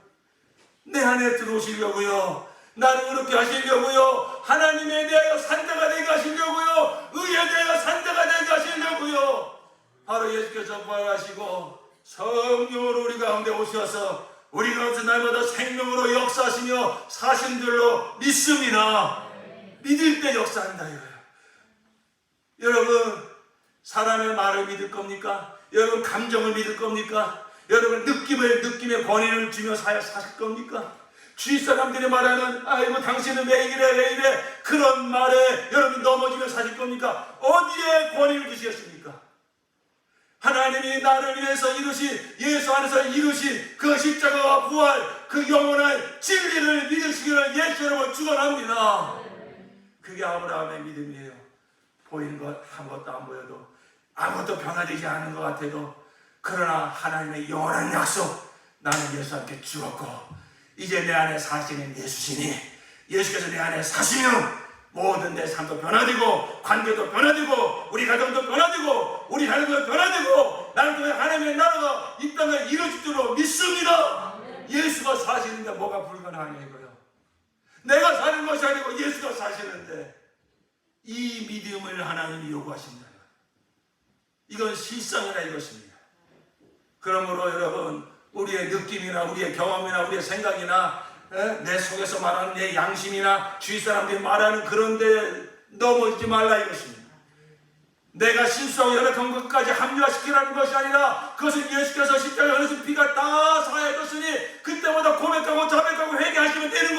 내 안에 들어오시려고요. 나를 의롭게 하시려고요. 하나님에 대하여 산자가 되게 하시려고요. 의에 대하여 산자가 되게 하시려고요. 바로 예수께서 부활하시고 성령으로 우리 가운데 오셔서 우리 가운데 날마다 생명으로 역사하시며 사신 줄로 믿습니다. 믿을 때 역사한다 이거예요. 여러분, 사람의 말을 믿을 겁니까? 여러분, 감정을 믿을 겁니까? 여러분, 느낌의 권위를 주며 사실 겁니까? 주위 사람들이 말하는 아이고 당신은 왜 이래 그런 말에 여러분 넘어지며 사실 겁니까? 어디에 권위를 주시겠습니까? 하나님이 나를 위해서 이루신, 예수 안에서 이루신 그 십자가와 부활, 그 영원한 진리를 믿으시기를 예수 여러분 축원합니다. 그게 아브라함의 믿음이에요. 보이는 것 아무것도 안 보여도, 아무것도 변화되지 않은 것 같아도, 그러나 하나님의 영원한 약속, 나는 예수와 함께 죽었고 이제 내 안에 사시는 예수시니, 예수께서 내 안에 사시면 모든 내 삶도 변화되고 관계도 변화되고 우리 가정도 변화되고 우리 하나님도 변화되고 나는 통해 하나님의 나라가 이 땅에 이루어질 줄로 믿습니다. 예수가 사시는데 뭐가 불가능하냐 이거요. 내가 사는 것이 아니고 예수가 사시는데 이 믿음을 하나님이 요구하신다. 이건 실상이라 이것입니다. 그러므로 여러분, 우리의 느낌이나 우리의 경험이나 우리의 생각이나 내 속에서 말하는 내 양심이나 주위 사람들이 말하는 그런 데 넘어지지 말라 이것입니다. 내가 실수하고 연약한 것까지 합리화시키라는 것이 아니라 그것은 예수께서 십자가에 흘리신 피가 다 사하였으니 그때마다 고백하고 자백하고 회개하시면 되는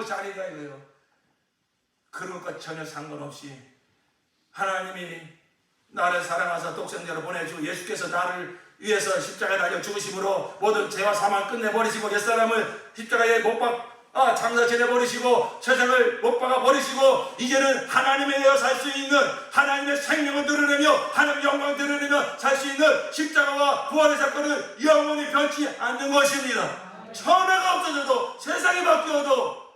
것이 아니다 이거예요. 그런 것과 전혀 상관없이 하나님이 나를 사랑하사 독생자로 보내주고 예수께서 나를 위해서 십자가에 달려 죽으심으로 모든 죄와 사망을 끝내버리시고 옛사람을 십자가에 못 장사 지내버리시고 세상을 못 박아 버리시고 이제는 하나님에 대해 살 수 있는 하나님의 생명을 드러내며 하나님의 영광을 드러내며 살 수 있는 십자가와 부활의 사건은 영원히 변치 않는 것입니다. 천하가 없어져도 세상이 바뀌어도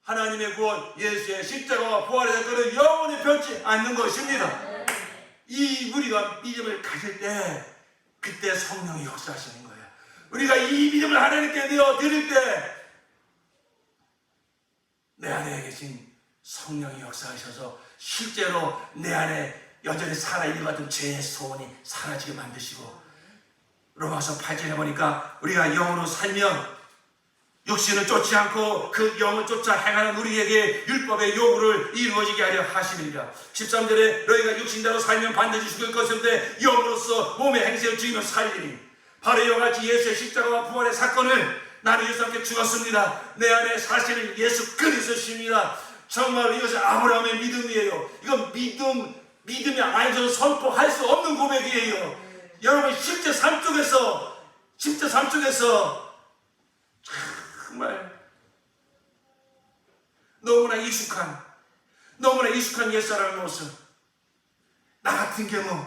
하나님의 구원 예수의 십자가와 부활의 사건은 영원히 변치 않는 것입니다. 이 우리가 믿음을 가질 때 그때 성령이 역사하시는 거예요. 우리가 이 믿음을 하나님께 내어 드릴 때 내 안에 계신 성령이 역사하셔서 실제로 내 안에 여전히 살아있는 것 같은 죄의 소원이 사라지게 만드시고 로마서 8절에 보니까 우리가 영으로 살면 육신을 쫓지 않고 그 영을 쫓아 행하는 우리에게 율법의 요구를 이루어지게 하려 하시느니라. 13절에 너희가 육신대로 살면 반드시 죽을 것인데 영으로서 몸의 행세를 지으며 살리니 바로 이와 같이 예수의 십자가와 부활의 사건을 나는 예수와 함께 죽었습니다. 내 안에 사실은 예수 그리스도십니다. 정말 이것은 아브라함의 믿음이에요. 이건 믿음이 아니어서 선포할 수 없는 고백이에요. 여러분 십제 삶 속에서 정말 너무나 익숙한 옛사람의 모습, 나 같은 경우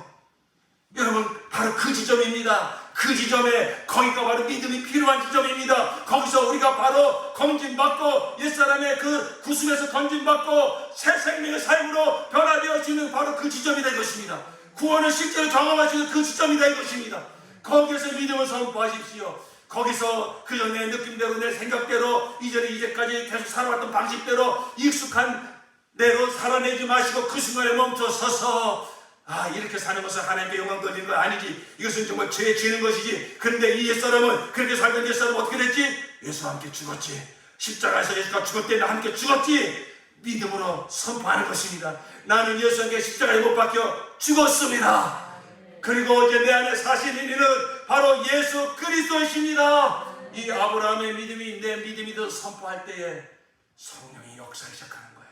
여러분 바로 그 지점입니다. 그 지점에 거기가 바로 믿음이 필요한 지점입니다. 거기서 우리가 바로 검진받고 옛사람의 그 구습에서 건진받고 새 생명의 삶으로 변화되어지는 바로 그 지점이다 이것입니다. 구원을 실제로 경험하시는 그 지점이다 이것입니다. 거기에서 믿음을 선포하십시오. 거기서 그저 내 느낌대로 내 생각대로 이제까지 계속 살아왔던 방식대로 익숙한 대로 살아내지 마시고 그 순간에 멈춰 서서 이렇게 사는 것은 하나님께 영광 돌리는 거 아니지. 이것은 정말 죄에 지는 것이지. 그런데 이 옛사람은 그렇게 살던 옛사람은 어떻게 됐지? 예수와 함께 죽었지. 십자가에서 예수가 죽을 때 함께 죽었지. 믿음으로 선포하는 것입니다. 나는 예수와 함께 십자가에 못 박혀 죽었습니다. 그리고 이제 내 안에 사시는 이는 바로 예수 그리스도이십니다. 이 아브라함의 믿음이 내 믿음이든 선포할 때에 성령이 역사를 시작하는 거예요.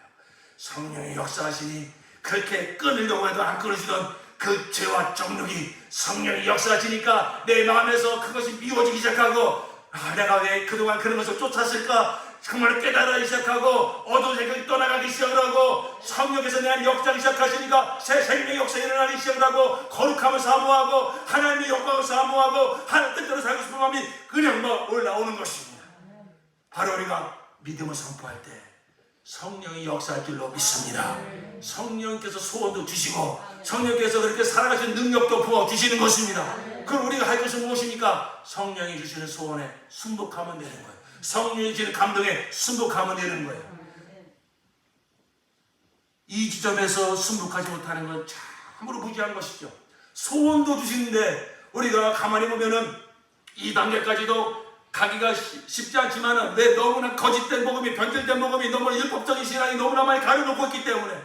성령이 역사하시니 그렇게 끊으려고 해도 안 끊어지던 그 죄와 정욕이 성령이 역사하시니까 내 마음에서 그것이 미워지기 시작하고 내가 왜 그동안 그런 것을 쫓았을까 정말 깨달아기 시작하고 어두운 생각이 떠나가기 시작하고 성령께서 내 안에 역사하기 시작하시니까 새 생명의 역사가 일어나기 시작하고 거룩함을 사모하고 하나님의 영광을 사모하고 하나님 뜻대로 살고 싶은 마음이 그냥 막 올라오는 것입니다. 바로 우리가 믿음을 선포할 때 성령이 역사할 줄로 믿습니다. 성령께서 소원도 주시고 성령께서 그렇게 살아가시는 능력도 부어주시는 것입니다. 그럼 우리가 할 것은 무엇입니까? 성령이 주시는 소원에 순복하면 되는 거예요. 성령이 주시는 감동에 순복하면 되는 거예요. 이 지점에서 순복하지 못하는 건 참으로 무지한 것이죠. 소원도 주시는데 우리가 가만히 보면은 이 단계까지도 가기가 쉽지 않지만 왜 너무나 거짓된 복음이 변질된 복음이 너무나 율법적인 신앙이 너무나 많이 가려놓고 있기 때문에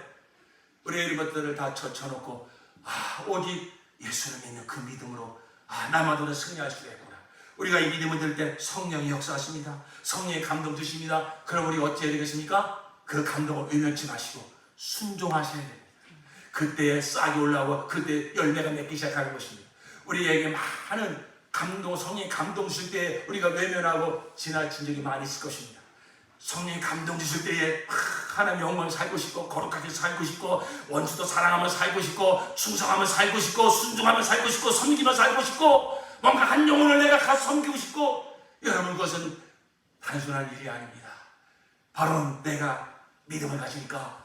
우리가 이런 것들을 다 젖혀놓고 오직 예수를 믿는 그 믿음으로 나마도 승리할 수가 있구나. 우리가 이 믿음을 들 때 성령이 역사하십니다. 성령의 감동 주십니다. 그럼 우리 어찌해야 되겠습니까? 그 감동을 외면치 마시고 순종하셔야 됩니다. 그때에 싹이 올라오고 그때 열매가 맺기 시작하는 것입니다. 우리에게 많은 감동, 성령이 감동 주실 때에 우리가 외면하고 지나친 적이 많이 있을 것입니다. 성령이 감동 주실 때에 하나님의 영광을 살고 싶고 거룩하게 살고 싶고 원수도 사랑하며 살고 싶고 충성하며 살고 싶고 순종하며 살고 싶고 섬기며 살고 싶고 뭔가 한 영혼을 내가 가서 섬기고 싶고 여러분 그것은 단순한 일이 아닙니다. 바로 내가 믿음을 가지니까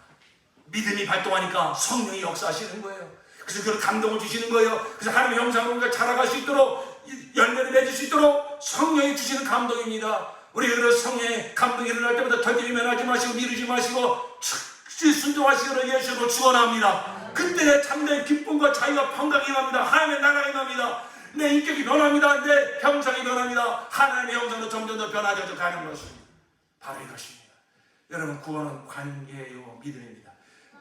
믿음이 발동하니까 성령이 역사하시는 거예요. 그래서 그런 감동을 주시는 거예요. 그래서 하나님의 형상으로 자라갈 수 있도록 열매를 맺을 수 있도록 성령이 주시는 감동입니다. 우리가 그런 성령의 감동이 일어날 때마다 절대 외면하지 마시고 미루지 마시고 즉시 순종하시기로 예수로 축원합니다. 그때 참된 기쁨과 자유와 평강이 임합니다. 하나님의 나라가 임합니다. 내 인격이 변합니다. 내 형상이 변합니다. 하나님의 형상으로 점점 더 변화되어 가는 것입니다. 바로 이것입니다. 여러분 구원은 관계요 믿음입니다.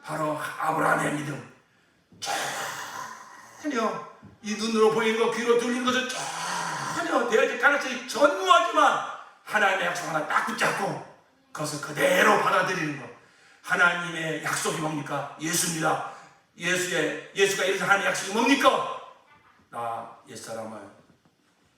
바로 아브라함의 믿음. 전혀 이 눈으로 보이는 것, 귀로 들리는 것을 전혀 대할 가능성이 전무하지만 하나님의 약속 하나 딱 붙잡고 그것을 그대로 받아들이는 것. 하나님의 약속이 뭡니까? 예수입니다. 예수가 이래서 하나님의 약속이 뭡니까? 나 옛사람을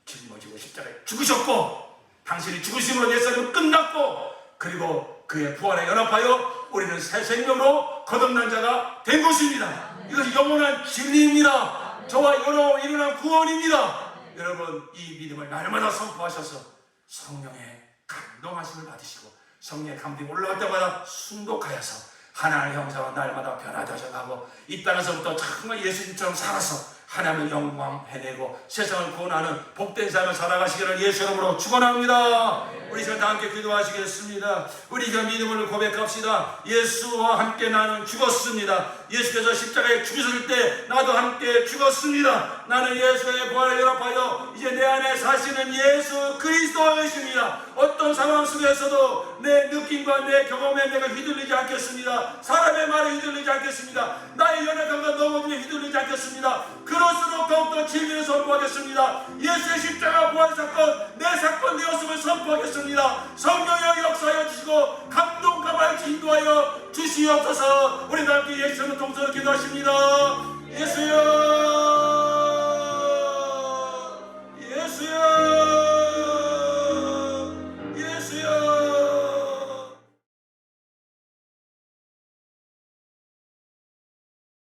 짊어지고 십자가에 죽으셨고 당신이 죽으심으로 옛사람은 끝났고 그리고 그의 부활에 연합하여 우리는 새 생명으로 거듭난 자가 된 것입니다. 이것이 영원한 진리입니다. 저와 여러분 일어난 구원입니다. 여러분 이 믿음을 날마다 선포하셔서 성령의 감동하심을 받으시고 성령의 감동이 올라갈 때마다 순독하여서 하나님의 형상은 날마다 변화되어져 가고 이 땅에서부터 정말 예수님처럼 살아서 하나님의 영광 해내고 세상을 구원하는 복된 삶을 살아가시기를 예수 이름으로 축원합니다. 우리 시간 다 함께 기도하시겠습니다. 우리 그 믿음을 고백합시다. 예수와 함께 나는 죽었습니다. 예수께서 십자가에 죽으실 때 나도 함께 죽었습니다. 나는 예수의 부활에 연합하여 이제 내 안에 사시는 예수 그리스도이십니다. 어떤 상황 속에서도 내 느낌과 내 경험에 내가 휘둘리지 않겠습니다. 사람의 말에 휘둘리지 않겠습니다. 나의 연약함과 넘어짐에 휘둘리지 않겠습니다. 그럴수록 더욱더 진리를 선포하겠습니다. 예수의 십자가 부활 사건 내 사건 되었음을 선포하겠습니다. 성령의 역사하여 주시고 감동과 말지 인도하여 주시옵소서. 우리 함께 예수님을 통해서 기도하십니다.